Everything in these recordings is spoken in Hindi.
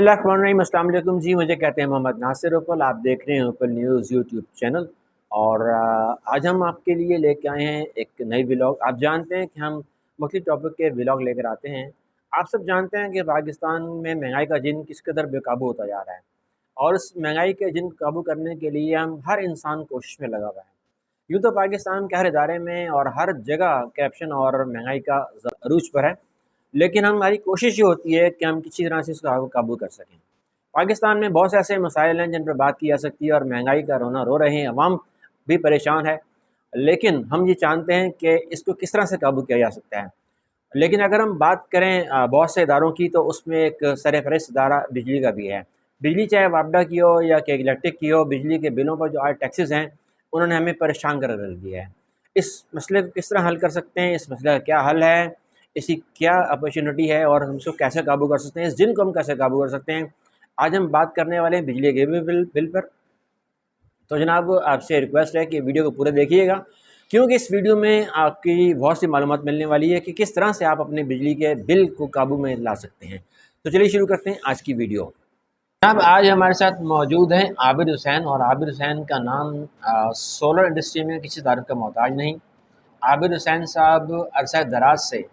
अस्सलाम वालेकुम जी। मुझे कहते हैं मोहम्मद नासिर उपल। आप देख रहे हैं उपल न्यूज़ यूट्यूब चैनल। और आज हम आपके लिए लेके आए हैं एक नई व्लॉग। आप जानते हैं कि हम मुख्तलिफ टॉपिक के व्लॉग लेकर आते हैं। आप सब जानते हैं कि पाकिस्तान में महंगाई का जिन किस कदर बेकाबू होता जा रहा है, और इस महंगाई के जिन को काबू करने के लिए हम हर इंसान कोशिश में लगा हुआ है। यूँ तो पाकिस्तान के हर इदारे में और हर जगह करप्शन और महंगाई का अरूज पर है, लेकिन हमारी कोशिश ये होती है कि हम किसी तरह से इसको काबू कर सकें। पाकिस्तान में बहुत से ऐसे मसाइल हैं जिन पर बात की जा सकती है, और महंगाई का रोना रो रहे हैं, अवाम भी परेशान है। लेकिन हम ये जानते हैं कि इसको किस तरह से काबू किया जा सकता है। लेकिन अगर हम बात करें बहुत से इदारों की, तो उसमें एक सरफ़हरिस्त इदारा बिजली का भी है। बिजली चाहे वापडा की हो या कि इलेक्ट्रिक की हो, बिजली के बिलों पर जो आज टैक्सेस हैं, उन्होंने हमें परेशान कर रख दिया है। इस मसले को किस तरह हल कर सकते हैं, इस मसले का क्या हल है, इसकी क्या अपॉर्चुनिटी है, और हम इसको कैसे काबू कर सकते हैं, इस जिन को हम कैसे काबू कर सकते हैं, आज हम बात करने वाले हैं बिजली के बिल पर। तो जनाब, आपसे रिक्वेस्ट है कि वीडियो को पूरा देखिएगा, क्योंकि इस वीडियो में आपकी बहुत सी मालूमात मिलने वाली है कि किस तरह से आप अपने बिजली के बिल को काबू में ला सकते हैं। तो चलिए शुरू करते हैं आज की वीडियो। जनाब, आज हमारे साथ मौजूद हैं आबिद हुसैन, और आबिद हुसैन का नाम सोलर इंडस्ट्री में किसी तारीफ का मोहताज नहीं। आबिद हुसैन साहब अरसा दराज से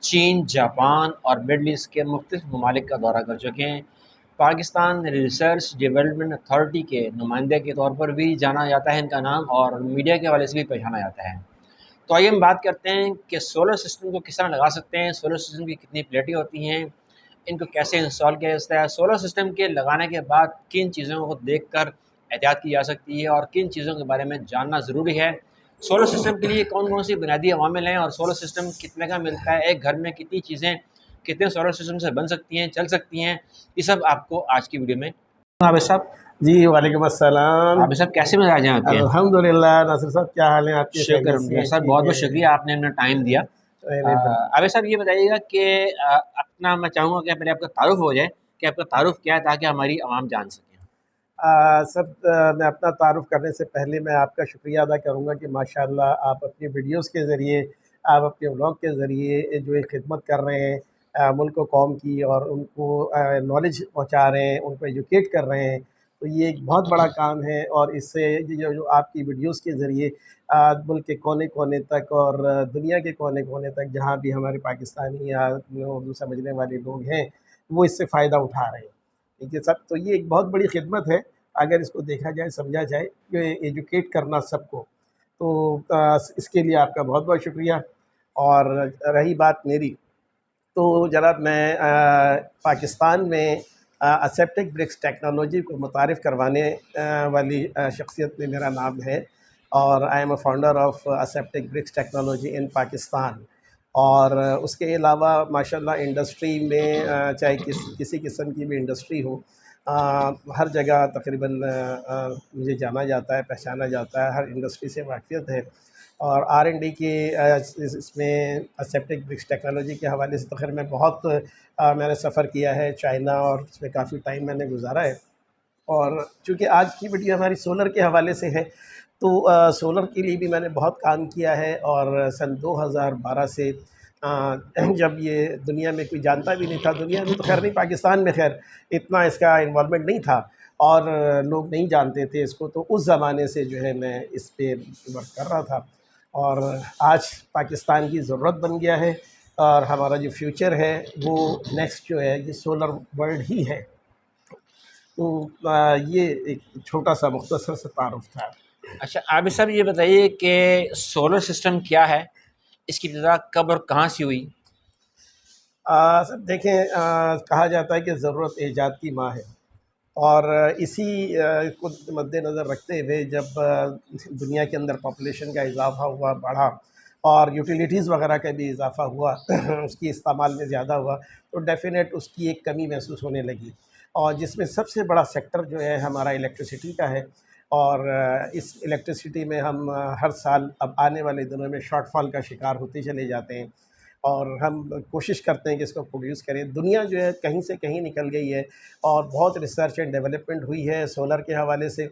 चीन, जापान और मिडल ईस्ट के मुख्तलिफ ममालिक का दौरा कर चुके हैं। पाकिस्तान रिसर्च डेवलपमेंट अथॉरिटी के नुमाइंदे के तौर पर भी जाना जाता है इनका नाम, और मीडिया के हवाले से भी पहचाना जाता है। तो आइए हम बात करते हैं कि सोलर सिस्टम को किस तरह लगा सकते हैं, सोलर सिस्टम की कितनी प्लेटें होती हैं, इनको कैसे इंस्टॉल किया जाता है, सोलर सिस्टम के लगाने के बाद किन चीज़ों को देखकर एहतियात की जा सकती है, और किन चीज़ों के बारे में जानना ज़रूरी है। सोलर सिस्टम के लिए कौन कौन सी बुनियादी अवामिल हैं, और सोलर सिस्टम कितने का मिलता है, एक घर में कितनी चीज़ें कितने सोलर सिस्टम से बन सकती हैं, चल सकती हैं, ये सब आपको आज की वीडियो में। आबिद साहब, जी वालेकुम अस्सलाम। आबिद साहब कैसे मिजाज हैं आपके? अल्हम्दुलिल्लाह। नासिर साहब क्या हाल है आपके? शुक्र सर, बहुत बहुत शुक्रिया, आपने अपना टाइम दिया। आबिद साहब, ये बताइएगा कि अपना, मैं चाहूँगा कि पहले आपका तारुफ हो जाए कि आपका तारुफ क्या है, ताकि हमारी आवाम जान सकें। मैं अपना तारुफ़ करने से पहले मैं आपका शुक्रिया अदा करूँगा कि माशाअल्लाह आप अपनी वीडियोज़ के ज़रिए, आप अपने व्लॉग के ज़रिए जो एक खिदमत कर रहे हैं मुल्क व कौम की, और उनको नॉलेज पहुँचा रहे हैं, उनको एजुकेट कर रहे हैं। तो ये एक बहुत बड़ा काम है, और इससे जो जो आपकी वीडियोज़ के ज़रिए मुल्क के कोने-कोने तक और दुनिया के कोने-कोने तक जहाँ भी हमारे पाकिस्तानी या उर्दू समझने वाले लोग हैं, वो इससे फ़ायदा उठा रहे हैं। ठीक है सर, तो ये एक बहुत बड़ी खिदमत है अगर इसको देखा जाए, समझा जाए कि एजुकेट करना सबको। तो इसके लिए आपका बहुत बहुत शुक्रिया। और रही बात मेरी, तो जनाब मैं पाकिस्तान में असेप्टिक ब्रिक्स टेक्नोलॉजी को मुतारिफ़ करवाने वाली शख्सियत में मेरा नाम है, और I am a founder of aseptic bricks technology in Pakistan. और उसके अलावा माशाल्लाह इंडस्ट्री में चाहे किसी किस्म की भी इंडस्ट्री हो, हर जगह तकरीबन मुझे जाना जाता है, पहचाना जाता है, हर इंडस्ट्री से वाक़फ़ियत है। और R&D के इसमें असेप्टिक ब्रिक्स टेक्नोलॉजी के हवाले से तो खैर मैं बहुत मैंने सफ़र किया है चाइना, और इसमें काफ़ी टाइम मैंने गुज़ारा है। और चूँकि आज की वीडियो हमारी सोलर के हवाले से है, तो सोलर के लिए भी मैंने बहुत काम किया है। और सन 2012 से जब ये दुनिया में कोई जानता भी नहीं था, दुनिया में तो खैर नहीं, पाकिस्तान में खैर इतना इसका इन्वॉल्वमेंट नहीं था, और लोग नहीं जानते थे इसको, तो उस ज़माने से जो है मैं इस पे वर्क कर रहा था। और आज पाकिस्तान की ज़रूरत बन गया है, और हमारा जो फ्यूचर है वो नेक्स्ट जो है ये सोलर वर्ल्ड ही है। तो ये एक छोटा-सा मुख्तसर सा तारुफ़ था। अच्छा आबिद साहब, ये बताइए कि सोलर सिस्टम क्या है, इसकी इब्तिदा कब और कहाँ से हुई? सर देखें, कहा जाता है कि ज़रूरत ईजाद की माँ है, और इसी को मद्देनज़र रखते हुए जब दुनिया के अंदर पॉपुलेशन का इज़ाफ़ा हुआ, बढ़ा, और यूटिलिटीज़ वगैरह का भी इज़ाफ़ा हुआ उसकी इस्तेमाल में ज़्यादा हुआ, तो डेफ़िनेट उसकी एक कमी महसूस होने लगी। और जिसमें सबसे बड़ा सेक्टर जो है हमारा इलेक्ट्रिसिटी का है। और इस इलेक्ट्रिसिटी में हम हर साल अब आने वाले दिनों में शॉर्टफॉल का शिकार होते चले जाते हैं, और हम कोशिश करते हैं कि इसको प्रोड्यूस करें। दुनिया जो है कहीं से कहीं निकल गई है, और बहुत रिसर्च एंड डेवलपमेंट हुई है सोलर के हवाले से।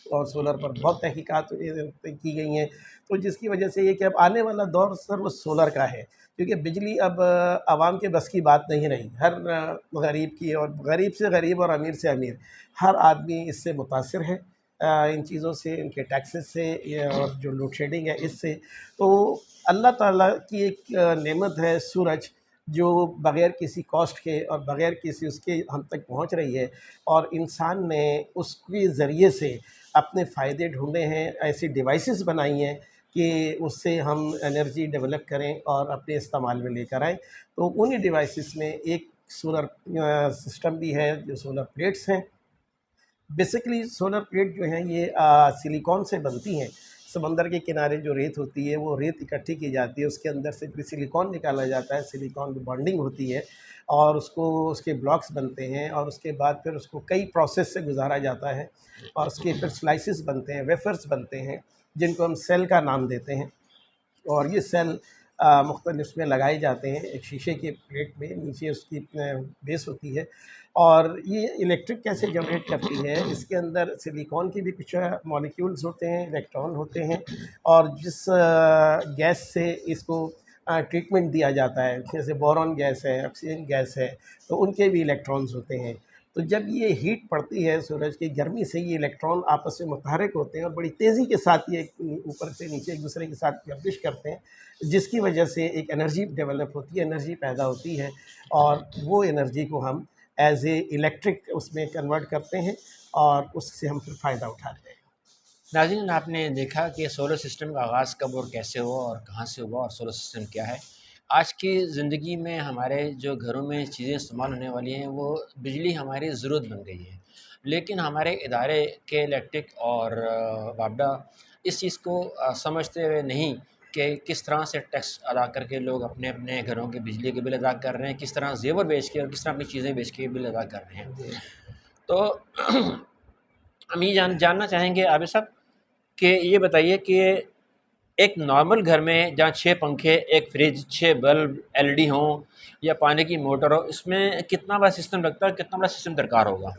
और सोलर पर बहुत तहकीकात की गई हैं। तो जिसकी वजह से ये कि अब आने वाला दौर सर वो सोलर का है, क्योंकि बिजली अब आवाम के बस की बात नहीं रही। हर गरीब की, और गरीब से गरीब और अमीर से अमीर, हर आदमी इससे मुतासिर है, इन चीज़ों से, इनके टैक्सेस से, और जो लोड शेडिंग है इससे। तो अल्लाह ताला की एक नेमत है सूरज, जो बग़ैर किसी कॉस्ट के और बग़ैर किसी उसके हम तक पहुंच रही है, और इंसान ने उसके ज़रिए से अपने फ़ायदे ढूँढे हैं, ऐसी डिवाइसेस बनाई हैं कि उससे हम एनर्जी डेवलप करें और अपने इस्तेमाल में लेकर आएँ। तो उन्हीं डिवाइसेस में एक सोलर सिस्टम भी है, जो सोलर प्लेट्स हैं। बेसिकली सोलर प्लेट जो हैं ये सिलिकॉन से बनती हैं। समंदर के किनारे जो रेत होती है, वो रेत इकट्ठी की जाती है, उसके अंदर से फिर सिलिकॉन निकाला जाता है, सिलिकॉन की बॉन्डिंग होती है, और उसको उसके ब्लॉक्स बनते हैं, और उसके बाद फिर उसको कई प्रोसेस से गुजारा जाता है, और उसके फिर स्लाइसिस बनते हैं, वेफर्स बनते हैं, जिनको हम सेल का नाम देते हैं। और ये सेल मुख्तलिफ उसमें लगाए जाते हैं, एक शीशे के प्लेट में, नीचे उसकी बेस होती है। और ये इलेक्ट्रिक कैसे जनरेट करती है, इसके अंदर सिलिकॉन की भी कुछ मॉलिक्यूल्स होते हैं, इलेक्ट्रॉन होते हैं, और जिस गैस से इसको ट्रीटमेंट दिया जाता है, जैसे बोरॉन गैस है, ऑक्सीजन गैस है, तो उनके भी इलेक्ट्रॉन्स होते हैं। तो जब ये हीट पड़ती है सूरज की गर्मी से, ये इलेक्ट्रॉन आपस में मुतहरिक होते हैं, और बड़ी तेज़ी के साथ ये ऊपर से नीचे एक दूसरे के साथ गर्दिश करते हैं, जिसकी वजह से एक एनर्जी डेवलप होती है, एनर्जी पैदा होती है, और वो एनर्जी को हम एज ए इलेक्ट्रिक उसमें कन्वर्ट करते हैं, और उससे हम फिर फ़ायदा उठाते हैं। नाज़रीन, आपने देखा कि सोलर सिस्टम का आगाज़ कब और कैसे हुआ और कहाँ से हुआ और सोलर सिस्टम क्या है। आज की ज़िंदगी में हमारे जो घरों में चीज़ें इस्तेमाल होने वाली हैं, वो बिजली हमारी ज़रूरत बन गई है। लेकिन हमारे इदारे के इलेक्ट्रिक और वापडा इस चीज़ को समझते हुए नहीं कि किस तरह से टैक्स अदा करके लोग अपने-अपने घरों के बिजली के बिल अदा कर रहे हैं, किस तरह ज़ेवर बेच के और किस तरह अपनी चीज़ें बेच के बिल अदा कर रहे हैं। जी। तो हम ये जानना चाहेंगे आबिद साहब कि ये बताइए कि एक नॉर्मल घर में जहाँ 6 पंखे, 1 फ्रिज, 6 बल्ब एलईडी हों या पानी की मोटर हो, इसमें कितना बड़ा सिस्टम लगता है, कितना बड़ा सिस्टम दरकार होगा?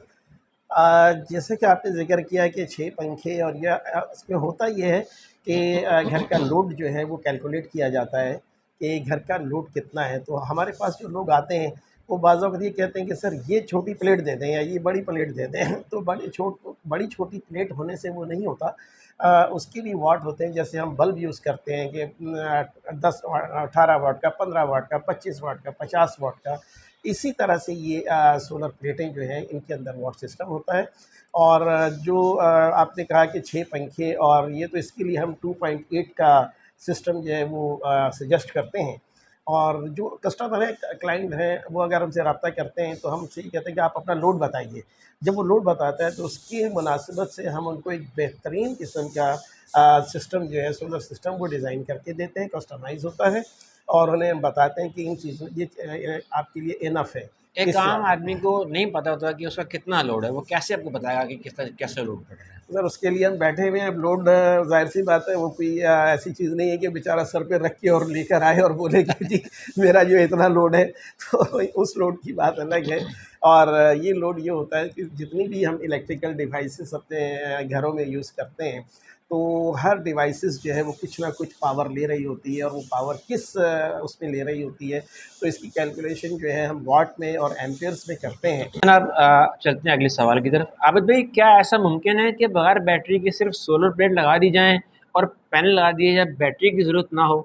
जैसे कि आपने ज़िक्र किया कि 6 पंखे, और यह इसमें होता ये है कि घर का लोड जो है वो कैलकुलेट किया जाता है कि घर का लोड कितना है। तो हमारे पास जो लोग आते हैं, वो बाज़ औक़ात ये कहते हैं कि सर ये छोटी प्लेट दे दें या ये बड़ी प्लेट दे दें। तो बड़ी छोटी प्लेट होने से वो नहीं होता। उसके भी वाट होते हैं, जैसे हम बल्ब यूज़ करते हैं कि 10 18 वाट का, 15 वाट का, 25 वाट का, 50 वाट का। इसी तरह से ये सोलर प्लेटें जो हैं, इनके अंदर वाट सिस्टम होता है। और जो आपने कहा कि 6 पंखे, और ये तो इसके लिए हम 2.8 का सिस्टम जो है वो सजेस्ट करते हैं। और जो कस्टमर है, क्लाइंट है, वो अगर हमसे रब्ता करते हैं, तो हम उनसे ये कहते हैं कि आप अपना लोड बताइए। जब वो लोड बताता है, तो उसकी मुनासिबत से हम उनको एक बेहतरीन किस्म का सिस्टम जो है, सोलर सिस्टम, वो डिज़ाइन करके देते हैं, कस्टमाइज़ होता है, और उन्हें हम बताते हैं कि इन चीज़ों ये आपके लिए इनफ़ है, एक इससे आम आगे आदमी को नहीं पता होता कि उसका कितना लोड है, वो कैसे आपको बताएगा कि कैसे लोड पड़ रहा है? सर उसके लिए हम बैठे हुए हैं। अब लोड ज़ाहिर-सी बात है, वो कोई ऐसी चीज़ नहीं है कि बेचारा सर पे रख के और लेकर आए और बोले कि जी मेरा जो इतना लोड है। तो उस लोड की बात अलग है। और ये लोड ये होता है कि जितनी भी हम इलेक्ट्रिकल डिवाइसेस अपने घरों में यूज़ करते हैं, तो हर डिवाइसेस जो है वो कुछ ना कुछ पावर ले रही होती है, और वो पावर किस उसमें ले रही होती है, तो इसकी कैलकुलेशन जो है हम वाट में और एम्पेयर्स में करते हैं। जनाब, चलते हैं अगले सवाल की तरफ। आबिद भाई, क्या ऐसा मुमकिन है कि बगैर बैटरी के सिर्फ सोलर प्लेट लगा दी जाएँ और पैनल लगा दिए जाए, बैटरी की ज़रूरत ना हो?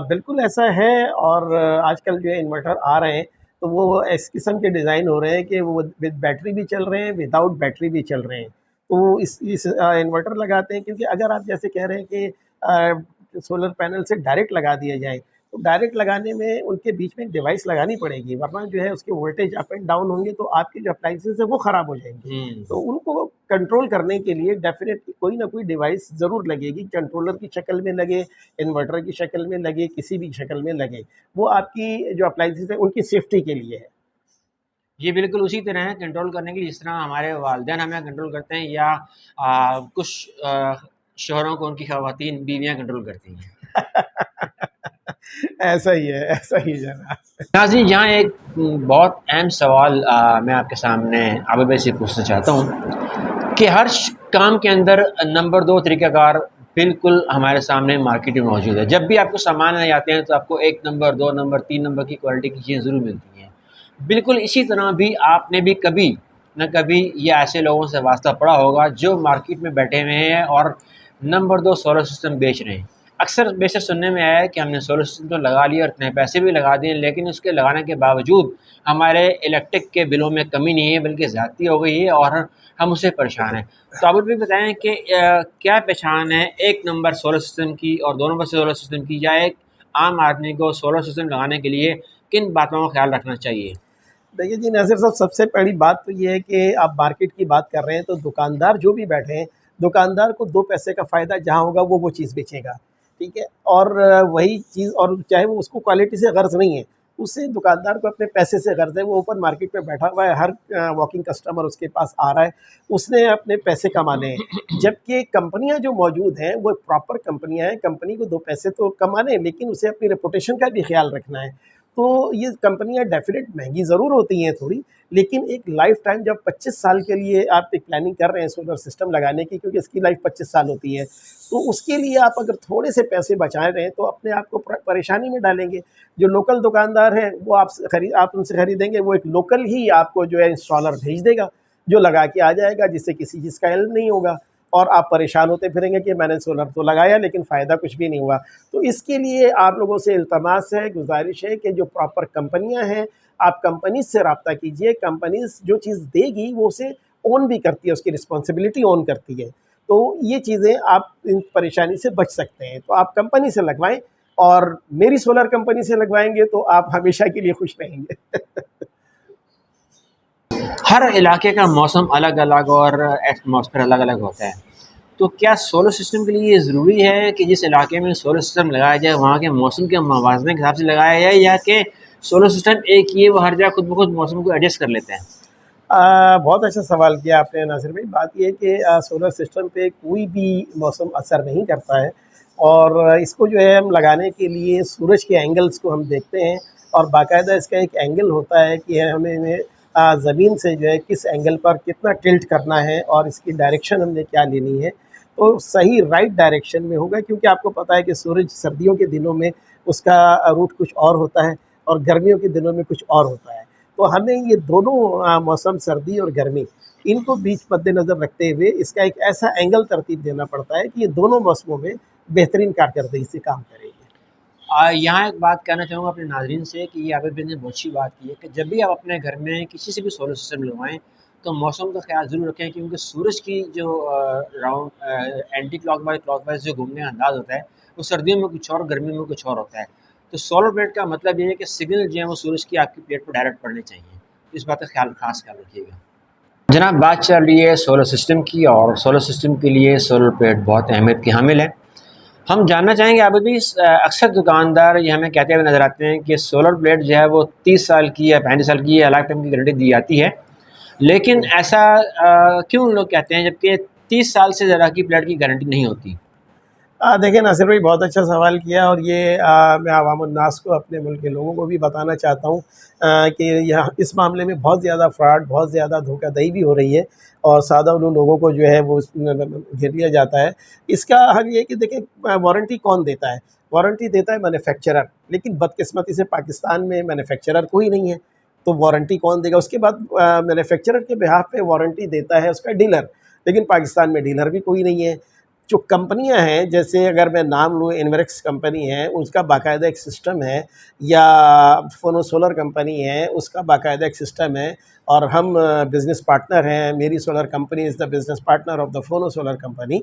बिल्कुल ऐसा है। और आजकल जो है इन्वर्टर आ रहे हैं, तो वो इस किस्म के डिज़ाइन हो रहे हैं कि वो विद बैटरी भी चल रहे हैं, विदाउट बैटरी भी चल रहे हैं। तो इस इन्वर्टर लगाते हैं, क्योंकि अगर आप जैसे कह रहे हैं कि सोलर पैनल से डायरेक्ट लगा दिए जाएँ, तो डायरेक्ट लगाने में उनके बीच में एक डिवाइस लगानी पड़ेगी, वरना जो है उसके वोल्टेज अप एंड डाउन होंगे, तो आपकी जो अप्लायंसेस है वो ख़राब हो जाएँगी। हुँ। तो उनको कंट्रोल करने के लिए डेफ़िनेटली कोई ना कोई डिवाइस ज़रूर लगेगी, कंट्रोलर की शक्ल में लगे, इन्वर्टर की शक्ल में लगे, किसी भी शक्ल में लगे। वो आपकी जो अप्लायंसेस हैं उनकी सेफ्टी के लिए है। ये बिल्कुल उसी तरह है कंट्रोल करने के लिए जिस तरह हमारे वालिदैन हमें कंट्रोल करते हैं, या कुछ शोहरों को उनकी ख़वातीन बीवियाँ कंट्रोल करती हैं। ऐसा ही है जनाब। नाज़रीन, यहाँ एक बहुत अहम सवाल मैं आपके सामने आबिद भाई से पूछना चाहता हूँ कि हर काम के अंदर नंबर 2 तरीक़ाकार बिल्कुल हमारे सामने मार्केट में मौजूद है। जब भी आपको सामान लेने जाते हैं तो आपको 1 नंबर, 2 नंबर, 3 नंबर की क्वालिटी की चीज़ें ज़रूर मिलती हैं। बिल्कुल इसी तरह भी आपने भी कभी न कभी ये ऐसे लोगों से वास्ता पड़ा होगा जो मार्केट में बैठे हुए हैं और नंबर 2 सोलर सिस्टम बेच रहे हैं। अक्सर बेशक सुनने में आया है कि हमने सोलर सिस्टम तो लगा लिया और इतने पैसे भी लगा दिए, लेकिन उसके लगाने के बावजूद हमारे इलेक्ट्रिक के बिलों में कमी नहीं है बल्कि ज़्यादती हो गई है और हम उससे परेशान हैं। तो आप भी बताएँ कि क्या पहचान है 1 नंबर सोलर सिस्टम की और 2 नंबर सोलर सिस्टम की, या एक आम आदमी को सोलर सिस्टम लगाने के लिए किन बातों का ख़्याल रखना चाहिए? देखिए जी नासिर साहब, सबसे पहली बात तो ये है कि आप मार्केट की बात कर रहे हैं, तो दुकानदार जो भी बैठे हैं, दुकानदार को 2 पैसे का फ़ायदा जहाँ होगा वो चीज़ बेचेगा, ठीक है? और वही चीज़, और चाहे वो उसको क्वालिटी से गर्ज़ नहीं है, उससे दुकानदार को अपने पैसे से गर्ज़ है। वो ओपन मार्केट में बैठा हुआ है, हर वॉकिंग कस्टमर उसके पास आ रहा है, उसने अपने पैसे कमाने हैं। जबकि कंपनियाँ जो मौजूद हैं, वो प्रॉपर कंपनियाँ हैं, कंपनी को 2 पैसे तो कमाने हैं, लेकिन उसे अपनी रेपुटेशन का भी ख़्याल रखना है। तो ये कंपनियाँ डेफ़िनेट महँगी ज़रूर होती हैं थोड़ी, लेकिन एक लाइफ़ टाइम जब 25 साल के लिए आप एक प्लानिंग कर रहे हैं सोलर सिस्टम लगाने की, क्योंकि इसकी लाइफ़ 25 साल होती है, तो उसके लिए आप अगर थोड़े से पैसे बचा रहे हैं, तो अपने आप को परेशानी में डालेंगे। जो लोकल दुकानदार हैं, वो आप उनसे खरीदेंगे, वो एक लोकल ही आपको जो है इंस्टॉलर भेज देगा, जो लगा के आ जाएगा, जिससे किसी चीज़ का इल्म नहीं होगा और आप परेशान होते फिरेंगे कि मैंने सोलर तो लगाया लेकिन फ़ायदा कुछ भी नहीं हुआ। तो इसके लिए आप लोगों से इल्तमास है, गुज़ारिश है कि जो प्रॉपर कंपनियाँ हैं, आप कंपनी से राब्ता कीजिए। कंपनीज़ जो चीज़ देगी वो उसे ओन भी करती है, उसकी रिस्पॉन्सिबिलिटी ओन करती है। तो ये चीज़ें आप इन परेशानी से बच सकते हैं। तो आप कंपनी से लगवाएँ, और मेरी सोलर कंपनी से लगवाएँगे तो आप हमेशा के लिए खुश रहेंगे। हर इलाके का मौसम अलग-अलग और एटमॉस्फेयर अलग-अलग होता है। तो क्या सोलर सिस्टम के लिए ये ज़रूरी है कि जिस इलाके में सोलर सिस्टम लगाया जाए वहाँ के मौसम के मवाज़ने के हिसाब से लगाया जाए, या कि सोलर सिस्टम एक ही है, वो हर जगह खुद ब खुद मौसम को एडजस्ट कर लेते हैं? बहुत अच्छा सवाल किया आपने नासिर भाई। बात ये है कि सोलर सिस्टम पे कोई भी मौसम असर नहीं करता है, और इसको जो है हम लगाने के लिए सूरज के एंगल्स को हम देखते हैं, और बाकायदा इसका एक एंगल होता है कि हमें इन्हें ज़मीन से जो है किस एंगल पर कितना टिल्ट करना है और इसकी डायरेक्शन हमने क्या लेनी है, तो सही राइट डायरेक्शन में होगा। क्योंकि आपको पता है कि सूरज सर्दियों के दिनों में उसका रूट कुछ और होता है, और गर्मियों के दिनों में कुछ और होता है। तो हमें ये दोनों मौसम, सर्दी और गर्मी, इनको बीच मद्देनज़र रखते हुए इसका एक ऐसा एंगल तरतीब देना पड़ता है कि ये दोनों मौसमों में बेहतरीन कारकर्दगी से काम करेंगे। यहाँ एक बात कहना चाहूँगा अपने नाज़रीन से कि ये आबिद भाई ने बहुत अच्छी बात की है कि जब भी आप अपने घर में किसी से भी सोलर सिस्टम लगवाएँ, तो मौसम का ख़्याल ज़रूर रखें, क्योंकि सूरज की जो राउंड एंटी क्लॉकवाइज़ जो घूमने का अंदाज़ होता है, वो सर्दियों में कुछ और, गर्मियों में कुछ और होता है। तो सोलर प्लेट का मतलब ये है कि सिग्नल जो है वो सूरज की आपकी प्लेट पर डायरेक्ट पड़ने चाहिए। तो इस बात का ख़ास ख़्याल रखिएगा। जनाब, बात चल रही है सोलर सिस्टम की, और सोलर सिस्टम के लिए सोलर प्लेट बहुत अहमियत की हामिल है। हम जानना चाहेंगे आप भी, अक्सर दुकानदार ये हमें कहते हुए नज़र आते हैं कि सोलर प्लेट जो है वो 30 साल की या 35 साल की या लाइफ टाइम की गारंटी दी जाती है। लेकिन ऐसा क्यों लोग कहते हैं, जबकि 30 साल से ज़्यादा की प्लेट की गारंटी नहीं होती? देखिए नासिर भाई, बहुत अच्छा सवाल किया, और ये मैं अवामुन्नास को, अपने मुल्क के लोगों को भी बताना चाहता हूँ कि यह इस मामले में बहुत ज़्यादा फ्रॉड, बहुत ज़्यादा धोखाधड़ी भी हो रही है, और सादा उन लोगों को जो है वो घेर लिया जाता है। इसका हल ये है कि देखें, वारंटी कौन देता है? वारंटी देता है मैन्युफैक्चरर, लेकिन बदकिस्मती से पाकिस्तान में मैन्युफैक्चरर कोई नहीं है, तो वारंटी कौन देगा? उसके बाद मैन्युफैक्चरर के बिहाफ़ पे वारंटी देता है उसका डीलर, लेकिन पाकिस्तान में डीलर भी कोई नहीं है। जो कंपनियां हैं, जैसे अगर मैं नाम लूँ, इन्वेरेक्स कंपनी है, उसका बाकायदा एक सिस्टम है, या फोनो सोलर कंपनी है, उसका बाकायदा एक सिस्टम है, और हम बिज़नेस पार्टनर हैं। मेरी solar company is the business partner of the फोनो सोलर कंपनी।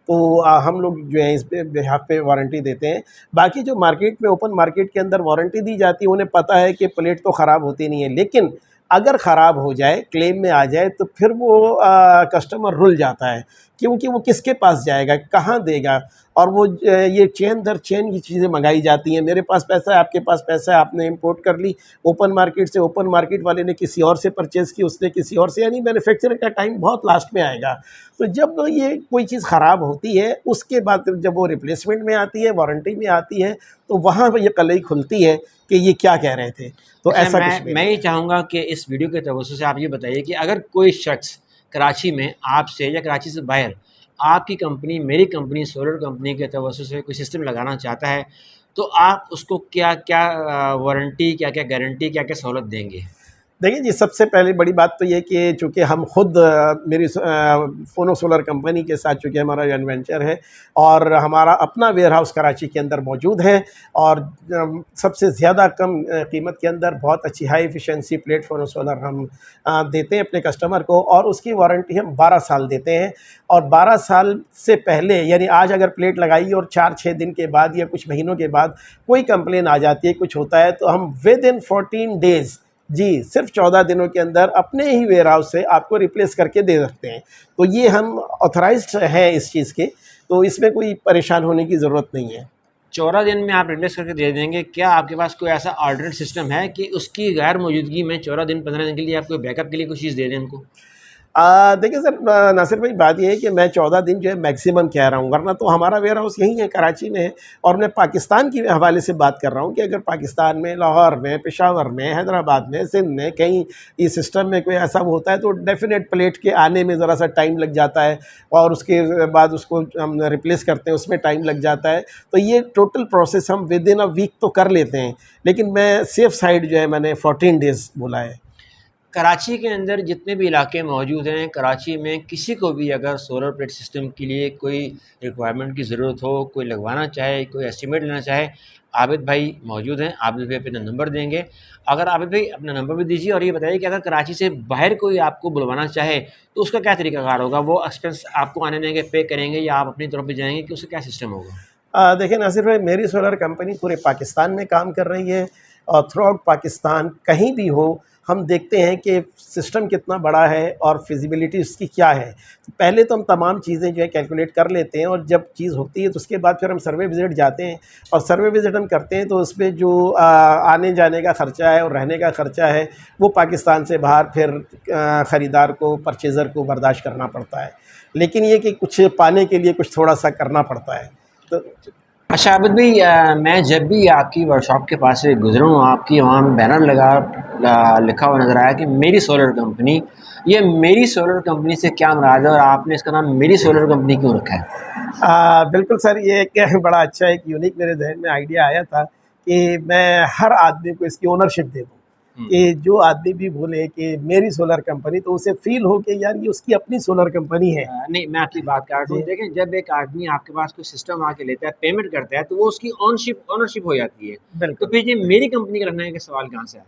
तो हम लोग जो है इस पे बिहाफ़ पे वारंटी देते हैं। बाकी जो मार्केट में, ओपन मार्केट के अंदर वारंटी दी जाती है, उन्हें पता है कि प्लेट तो ख़राब होती नहीं है, लेकिन अगर ख़राब हो जाए, क्लेम में आ जाए, तो फिर वो कस्टमर रुल जाता है, क्योंकि वो किसके पास जाएगा, कहाँ देगा, और वो ये चेन दर चेन की चीज़ें मंगाई जाती हैं। मेरे पास पैसा है, आपके पास पैसा है, आपने इंपोर्ट कर ली ओपन मार्केट से, ओपन मार्केट वाले ने किसी और से परचेज़ की, उसने किसी और से, यानी मैन्युफैक्चरर का टाइम बहुत लास्ट में आएगा। तो जब ये कोई चीज़ ख़राब होती है, उसके बाद जब वो रिप्लेसमेंट में आती है, वारंटी में आती है, तो वहाँ पर ये कलई खुलती है कि ये क्या कह रहे थे। तो अच्छा, ऐसा कुछ भी मैं नहीं ये है। चाहूँगा कि इस वीडियो के तवज्जो से आप ये बताइए कि अगर कोई शख्स कराची में आपसे या कराची से बाहर आपकी कंपनी, मेरी कंपनी, सोलर कंपनी के तवज्जो से कोई सिस्टम लगाना चाहता है, तो आप उसको क्या क्या वारंटी, क्या क्या गारंटी, क्या क्या सहूलत देंगे? देखिए जी, सबसे पहले बड़ी बात तो ये कि चूँकि हम खुद मेरी फ़ोनो सोलर कंपनी के साथ चूँकि हमारा जॉइंट वेंचर है और हमारा अपना वेयर हाउस कराची के अंदर मौजूद है और सबसे ज़्यादा कम कीमत के अंदर बहुत अच्छी high efficiency plate phono solar हम देते हैं अपने कस्टमर को और उसकी वारंटी हम 12 साल देते हैं। और 12 साल से पहले यानी आज अगर प्लेट लगाई और 4-6 दिन के बाद या कुछ महीनों के बाद कोई कंप्लेन आ जाती है, कुछ होता है, तो हम विद इन 14 डेज़, जी, सिर्फ 14 दिनों के अंदर अपने ही वेयर हाउस से आपको रिप्लेस करके दे सकते हैं। तो ये हम ऑथराइज्ड हैं इस चीज़ के, तो इसमें कोई परेशान होने की ज़रूरत नहीं है। 14 दिन में आप रिप्लेस करके दे देंगे। क्या आपके पास कोई ऐसा अल्टरनेट सिस्टम है कि उसकी गैर मौजूदगी में 14 दिन, 15 दिन के लिए आप कोई बैकअप के लिए कुछ चीज़ दे दें उनको? देखिए सर, नासिर भाई, बात ये है कि मैं 14 दिन जो है मैक्सिमम कह रहा हूँ, वरना तो हमारा वेयर हाउस यहीं है, कराची में है। और मैं पाकिस्तान के हवाले से बात कर रहा हूँ कि अगर पाकिस्तान में, लाहौर में, पेशावर में, हैदराबाद में, सिंध में कहीं इस सिस्टम में कोई ऐसा होता है तो डेफिनेट प्लेट के आने में ज़रा सा टाइम लग जाता है और उसके बाद उसको हम रिप्लेस करते हैं, उसमें टाइम लग जाता है। तो ये टोटल प्रोसेस हम विद इन अ वीक तो कर लेते हैं, लेकिन मैं सेफ साइड जो है मैंने 14 डेज़ बोला है। कराची के अंदर जितने भी इलाके मौजूद हैं, कराची में किसी को भी अगर सोलर प्लेट सिस्टम के लिए कोई रिक्वायरमेंट की ज़रूरत हो, कोई लगवाना चाहे, कोई एस्टीमेट लेना चाहे, आबिद भाई मौजूद हैं। आबिद भाई अपना नंबर देंगे। अगर आबिद भाई अपना नंबर भी दीजिए और ये बताइए कि अगर कराची से बाहर कोई आपको बुलवाना चाहे, तो उसका क्या तरीक़ाकार होगा? वो एक्सपेंस आपको आने देंगे, पे करेंगे या आप अपनी तरफ से जाएँगे, कि उसका क्या सिस्टम होगा? देखिए नासिर भाई, मेरी सोलर कंपनी पूरे पाकिस्तान में काम कर रही है और थ्रू आउट पाकिस्तान कहीं भी हो, हम देखते हैं कि सिस्टम कितना बड़ा है और फिजिबिलिटी उसकी क्या है। तो पहले तो हम तमाम चीज़ें जो है कैलकुलेट कर लेते हैं और जब चीज़ होती है तो उसके बाद फिर हम सर्वे विज़िट जाते हैं और सर्वे विज़िट हम करते हैं तो उसमें जो आने जाने का ख़र्चा है और रहने का ख़र्चा है, वो पाकिस्तान से बाहर फिर ख़रीदार को, परचेज़र को बर्दाश्त करना पड़ता है। लेकिन ये कि कुछ पाने के लिए कुछ थोड़ा सा करना पड़ता है। तो अच्छा आबिद भाई, मैं जब भी आपकी वर्कशॉप के पास से गुज़रा हूँ, आपकी वहाँ बैनर लिखा हुआ नज़र आया कि मेरी सोलर कंपनी। ये मेरी सोलर कंपनी से क्या मुराद है और आपने इसका नाम मेरी सोलर कंपनी क्यों रखा है? बिल्कुल सर, ये एक बड़ा अच्छा एक यूनिक मेरे जहन में आइडिया आया था कि मैं हर आदमी को इसकी ओनरशिप दे दूँ, कि जो आदमी भी बोले कि मेरी सोलर कंपनी, तो उसे फ़ील हो कि यार ये उसकी अपनी सोलर कंपनी है। नहीं, मैं आपकी बात काट रहा जी, हूँ। देखें, जब एक आदमी आपके पास कोई सिस्टम आके लेता है, पेमेंट करता है, तो वो उसकी ओनरशिप हो जाती है। तो बिल्कुल। फिर ये मेरी कंपनी का रखने का सवाल कहाँ से आया?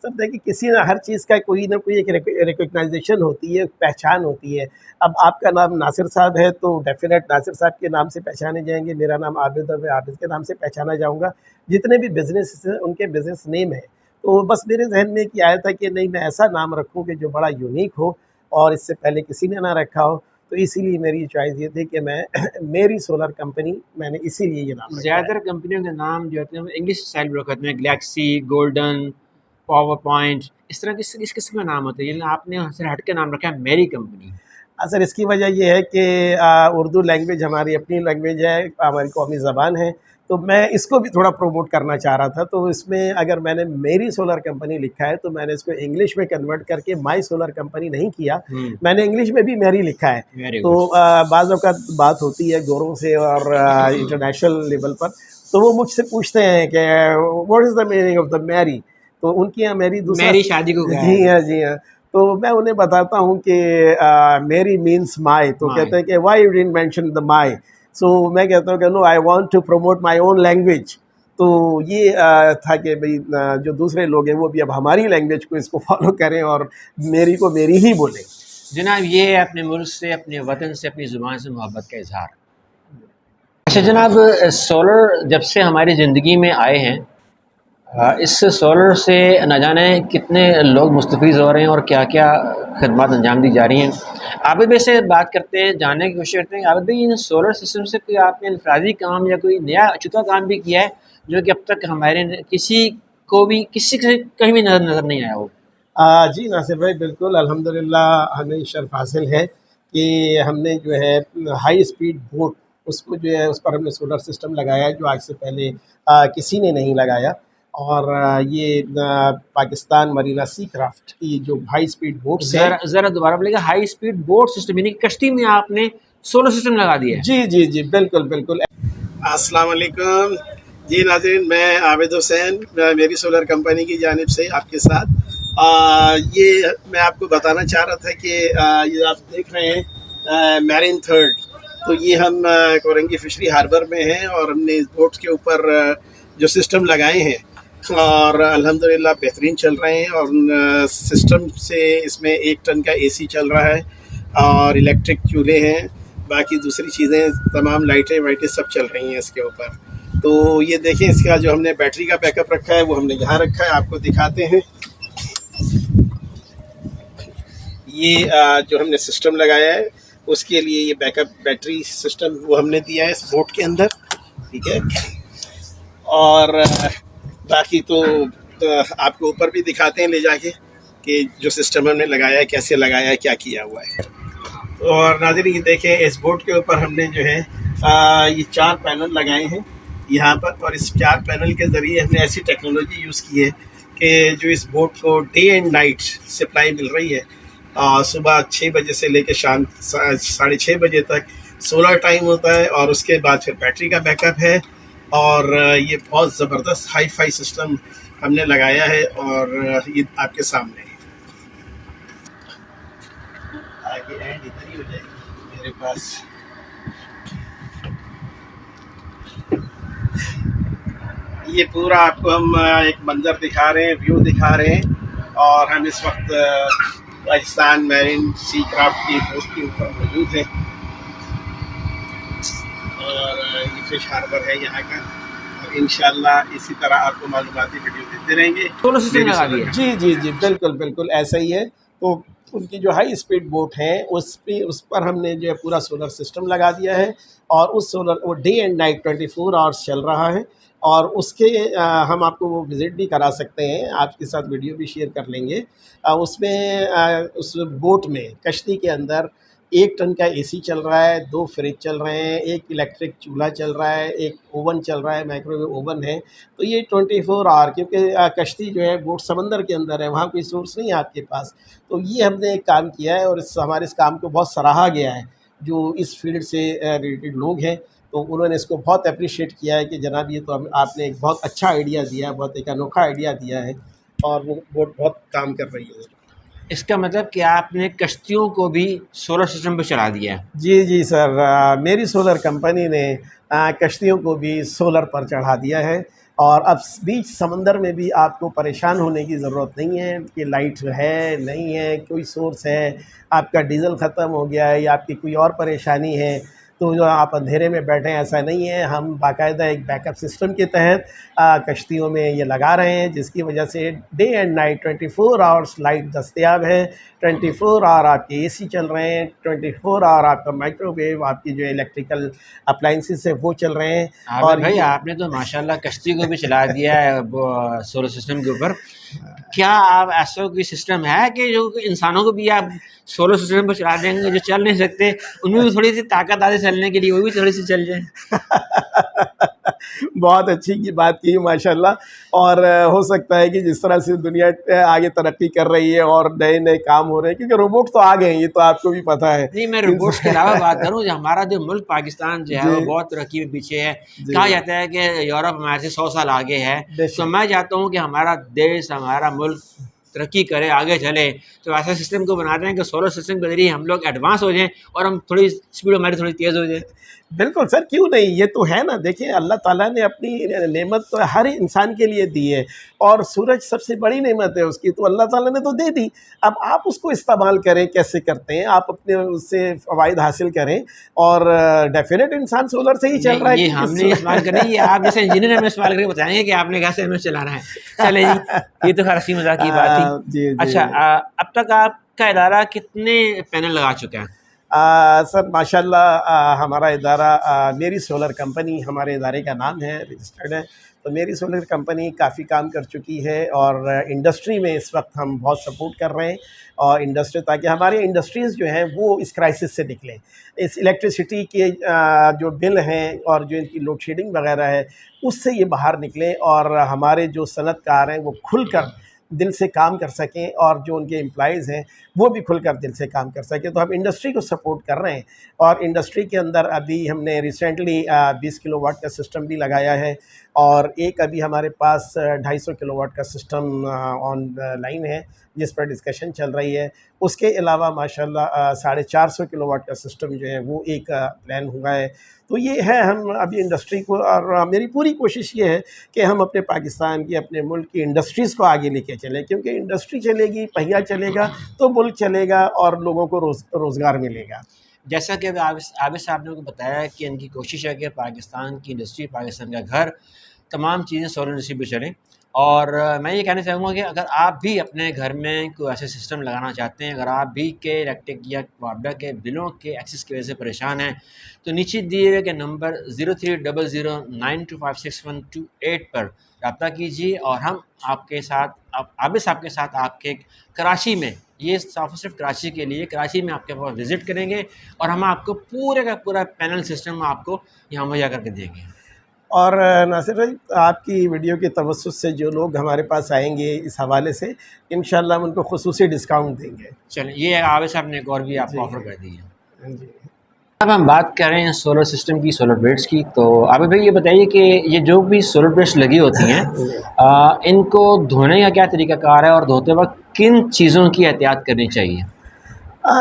सर देखिए, किसी ना हर चीज़ का कोई ना कोई एक रिकॉग्नाइजेशन होती है, पहचान होती है। अब आपका नाम नासिर साहब है तो डेफ़िनेट नासिर साहब के नाम से पहचाने जाएँगे, मेरा नाम आबिद है, मैं आबिद के नाम से पहचाना जाऊँगा। जितने भी बिज़नेस हैं उनके बिज़नेस नेम है। तो बस मेरे ज़हन में ये आया था कि नहीं, मैं ऐसा नाम रखूँ कि जो बड़ा यूनिक हो और इससे पहले किसी ने ना रखा हो। तो इसीलिए मेरी चॉइस ये थी कि मैं मेरी सोलर कंपनी, मैंने इसीलिए ये नाम रखा है। ज़्यादातर कंपनियों के नाम जो होते हैं वो इंग्लिश स्टाइल में रखते हैं, गैलेक्सी, गोल्डन, पावर पॉइंट, इस तरह के इस किस्म का नाम होता है। लेकिन आपने हमसे हट के नाम रखा है मेरी कंपनी। सर इसकी वजह ये है कि उर्दू लैंग्वेज हमारी अपनी लैंग्वेज है, हमारी कौमी ज़बान है, तो मैं इसको भी थोड़ा प्रमोट करना चाह रहा था। तो इसमें अगर मैंने मेरी सोलर कंपनी लिखा है, तो मैंने इसको इंग्लिश में कन्वर्ट करके माई सोलर कंपनी नहीं किया, हुँ, मैंने इंग्लिश में भी मेरी लिखा है। वेरी तो गुड। बाज़ औक़ात बात होती है गोरों से और इंटरनेशनल लेवल पर, तो वो मुझसे पूछते हैं कि what is the meaning of the marry? तो उनके यहाँ मैरी दूसरा मेरी शादी को गया जी है, हाँ, जी हाँ। तो मैं उन्हें बताता हूँ कि मेरी मीन्स माय, तो माय। कहते हैं कि why you didn't mention the my? So मैं कहता हूँ कि no, I want to promote my own language. तो ये था कि भई जो दूसरे लोग हैं वो भी अब हमारी लैंग्वेज को इसको फॉलो करें और मेरी को मेरी ही बोलें। जनाब, ये है अपने मुल्क से, अपने वतन से, अपनी ज़ुबान से मोहब्बत का इज़हार। अच्छा जनाब, सोलर जब से हमारी ज़िंदगी में आए हैं, इस सोलर से न जाने कितने लोग मुस्तफ़ीज़ हो रहे हैं और क्या-क्या खदमात अंजाम दी जा रही हैं। आबिद भाई से बात करते हैं, जानने की कोशिश करते हैं। आबिद भाई, इन सोलर सिस्टम से कोई आपने इनफ़रादी काम या कोई नया अछूता काम भी किया है, जो कि अब तक हमारे किसी को भी किसी के कहीं भी नज़र नज़र नहीं आया हो? जी नासिर भाई, बिल्कुल अल्हम्दुलिल्लाह हमें ये शर्फ़ हासिल है कि हमने जो है हाई स्पीड बोट, उसको जो है उस पर हमने सोलर सिस्टम लगाया है जो आज से पहले किसी ने नहीं लगाया। और ये पाकिस्तान मरीना सी क्राफ्ट की जो हाई स्पीड बोट्स हैं। ज़रा ज़रा दोबारा बोलिएगा। हाई स्पीड बोट सिस्टम यानी कि कश्ती में आपने सोलर सिस्टम लगा दिया है। जी जी जी, बिल्कुल बिल्कुल। अस्सलाम वालेकुम जी नाज़रीन, मैं आबिद हुसैन मेरी सोलर कंपनी की जानिब से आपके साथ ये मैं आपको बताना चाह रहा था कि ये आप देख रहे हैं मैरिन थर्ड। तो ये हम कोरंगी फिशरी हार्बर में हैं और हमने इस बोट के ऊपर जो सिस्टम लगाए हैं और अल्हम्दुलिल्लाह बेहतरीन चल रहे हैं। और सिस्टम से इसमें 1 टन का एसी चल रहा है और इलेक्ट्रिक चूल्हे हैं, बाकी दूसरी चीज़ें तमाम लाइटें वाइटें सब चल रही हैं इसके ऊपर। तो ये देखें, इसका जो हमने बैटरी का बैकअप रखा है वो हमने यहाँ रखा है, आपको दिखाते हैं। ये जो हमने सिस्टम लगाया है उसके लिए ये बैकअप बैटरी सिस्टम वो हमने दिया है इस बोट के अंदर, ठीक है। और बाकी तो आपको ऊपर भी दिखाते हैं ले जाके कि जो सिस्टम हमने लगाया है कैसे लगाया है, क्या किया हुआ है। और नाज़रीन ये देखें, इस बोट के ऊपर हमने जो है ये 4 पैनल लगाए हैं यहाँ पर। और इस 4 पैनल के ज़रिए हमने ऐसी टेक्नोलॉजी यूज़ की है कि जो इस बोट को डे एंड नाइट सप्लाई मिल रही है। सुबह 6 बजे से लेकर शाम 6:30 बजे तक सोलर टाइम होता है और उसके बाद फिर बैटरी का बैकअप है। और ये बहुत ज़बरदस्त हाई फाई सिस्टम हमने लगाया है और ये आपके सामने है। आगे एंड इधर ही हो जाएगी मेरे पास। ये पूरा आपको हम एक मंजर दिखा रहे हैं, व्यू दिखा रहे हैं। और हम इस वक्त पाकिस्तान मैरिन सी क्राफ्ट की बोट के ऊपर मौजूद हैं और ये फिश हार्बर है यहाँ का। और इंशाल्लाह इसी तरह आपको मालूमाती वीडियो देते रहेंगे। सोलर सिस्टम लगा दिया। जी जी जी, बिल्कुल बिल्कुल ऐसा ही है। तो उनकी जो हाई स्पीड बोट है उस पर हमने जो है पूरा सोलर सिस्टम लगा दिया है। और उस सोलर वो डे एंड नाइट 24 आवर्स चल रहा है। और उसके हम आपको वो विज़िट भी करा सकते हैं, आपके साथ वीडियो भी शेयर कर लेंगे। उस बोट में कश्ती के अंदर 1 टन का एसी चल रहा है, 2 फ्रिज चल रहे हैं, 1 इलेक्ट्रिक चूल्हा चल रहा है, 1 ओवन चल रहा है, माइक्रोवेव ओवन है। तो ये 24 आवर, क्योंकि कश्ती जो है बोट समंदर के अंदर है, वहाँ कोई सोर्स नहीं है आपके पास। तो ये हमने एक काम किया है और हमारे इस काम को बहुत सराहा गया है। जो इस फील्ड से रिलेटेड लोग हैं तो उन्होंने इसको बहुत अप्रिशिएट किया है कि जनाब ये तो आपने एक बहुत अच्छा आइडिया दिया है, बहुत एक अनोखा आइडिया दिया है और वो बोट बहुत काम कर रही है। इसका मतलब कि आपने कश्तियों को भी सोलर सिस्टम पे चला दिया है। जी जी सर, मेरी सोलर कंपनी ने कश्तियों को भी सोलर पर चढ़ा दिया है। और अब बीच समंदर में भी आपको परेशान होने की ज़रूरत नहीं है कि लाइट है नहीं है, कोई सोर्स है, आपका डीज़ल ख़त्म हो गया है या आपकी कोई और परेशानी है तो जो आप अंधेरे में बैठे हैं, ऐसा नहीं है। हम बाकायदा एक बैकअप सिस्टम के तहत कश्तियों में ये लगा रहे हैं, जिसकी वजह से day and night 24 hours light दस्तयाब है। 24 आवर आपके एसी चल रहे हैं, 24 आवर आपका माइक्रोवेव, आपकी जो इलेक्ट्रिकल अप्लाइंसेस है वो चल रहे हैं। और भाई आपने तो माशाल्लाह कश्ती को भी चला दिया है सोलर सिस्टम के ऊपर। क्या आप ऐसा कोई सिस्टम है कि जो इंसानों को भी आप सोलर सिस्टम पर चला देंगे, जो चल नहीं सकते उनमें भी थोड़ी सी ताकत आती चलने के लिए, वो भी थोड़ी सी चल जाए? बहुत अच्छी की बात की माशाल्लाह। और हो सकता है कि जिस तरह से दुनिया आगे तरक्की कर रही है और नए नए काम हो रहे हैं, क्योंकि रोबोट तो आ गए हैं, ये तो आपको भी पता है। नहीं, मैं रोबोट्स के अलावा बात करूँ, जो हमारा जो मुल्क पाकिस्तान जो है वो बहुत तरक्की में पीछे है। कहा जाता है कि यूरोप हमारे से 100 साल आगे है। तो मैं चाहता हूँ कि हमारा देश, हमारा मुल्क तरक्की करे, आगे चले। तो ऐसा सिस्टम को बना दें कि सोलर सिस्टम के जरिए हम लोग एडवांस हो जाएं और हम थोड़ी स्पीड हमारी थोड़ी तेज़ हो जाए। बिल्कुल सर, क्यों नहीं, ये तो है ना। देखिए अल्लाह ताला ने अपनी नेमत तो हर इंसान के लिए दी है और सूरज सबसे बड़ी नेमत है उसकी, तो अल्लाह ताला ने तो दे दी। अब आप उसको इस्तेमाल करें, कैसे करते हैं आप, अपने उससे फ़वाइद हासिल करें। और डेफिनेट इंसान सोलर से ही चल रहा है। ये हमने इस्तेमाल करें, ये आप जैसे इंजीनियर हमें इस्तेमाल करके बताएंगे कि आपने कैसे हमें चलाना है। चले जी, ये तो खैर हंसी मजाक की बात थी। अच्छा, अब तक आपका इदारा कितने पैनल लगा चुका है? सर माशाल्लाह हमारा इदारा मेरी सोलर कंपनी हमारे इदारे का नाम है, रजिस्टर्ड है। तो मेरी सोलर कंपनी काफ़ी काम कर चुकी है और इंडस्ट्री में इस वक्त हम बहुत सपोर्ट कर रहे हैं और इंडस्ट्री, ताकि हमारे इंडस्ट्रीज़ जो हैं वो इस क्राइसिस से निकलें। इस इलेक्ट्रिसिटी के जो बिल हैं और जो इनकी लोड शेडिंग वगैरह है, उससे ये बाहर निकलें और हमारे जो सनअतकार हैं वो खुलकर दिल से काम कर सकें और जो उनके एम्प्लॉइज़ हैं वो भी खुलकर दिल से काम कर सकें। तो हम इंडस्ट्री को सपोर्ट कर रहे हैं और इंडस्ट्री के अंदर अभी हमने रिसेंटली 20 किलोवाट का सिस्टम भी लगाया है और एक अभी हमारे पास 250 किलोवाट का सिस्टम ऑन लाइन है, जिस पर डिस्कशन चल रही है। उसके अलावा माशाल्लाह 450 किलोवाट का सिस्टम जो है वो एक प्लान हुआ है। तो ये है, हम अभी इंडस्ट्री को, और मेरी पूरी कोशिश ये है कि हम अपने पाकिस्तान की, अपने मुल्क की इंडस्ट्रीज़ को आगे लेके चलें, क्योंकि इंडस्ट्री चलेगी, पहिया चलेगा तो मुल्क चलेगा और लोगों को रोज़गार मिलेगा। जैसा कि अभी आबिद साहब ने को बताया कि इनकी कोशिश है कि पाकिस्तान की इंडस्ट्री, पाकिस्तान का घर, तमाम चीज़ें सोलर इंडस्ट्री पे चलें। और मैं ये कहना चाहूँगा कि अगर आप भी अपने घर में कोई ऐसे सिस्टम लगाना चाहते हैं, अगर आप भी के इलेक्ट्रिक या वापडा के बिलों के एक्सेस की वजह से परेशान हैं, तो नीचे दिए हुए के नंबर 030092566128 पर रब्ता कीजिए और हम आपके साथ, आबिद साहब के साथ आपके कराची में, ये सिर्फ कराची के लिए, कराची में आपके पास विज़िट करेंगे और हम आपको पूरे का पूरा पैनल सिस्टम आपको यहाँ मुहैया करके देंगे। और नासिर भाई, आपकी वीडियो के तवज्जुह से जो लोग हमारे पास आएंगे इस हवाले से, इंशाल्लाह हम उनको खुसूसी डिस्काउंट देंगे। चलें, ये आबिद साहब ने एक और भी आपको ऑफ़र कर दी है। हाँ जी। अब हम बात कर रहे हैं सोलर सिस्टम की, सोलर प्लेट्स की। तो आबिद भाई ये बताइए कि ये जो भी सोलर प्लेट्स लगी होती हैं, इनको धोने का क्या तरीक़ाकार है और धोते वक्त किन चीज़ों की एहतियात करनी चाहिए?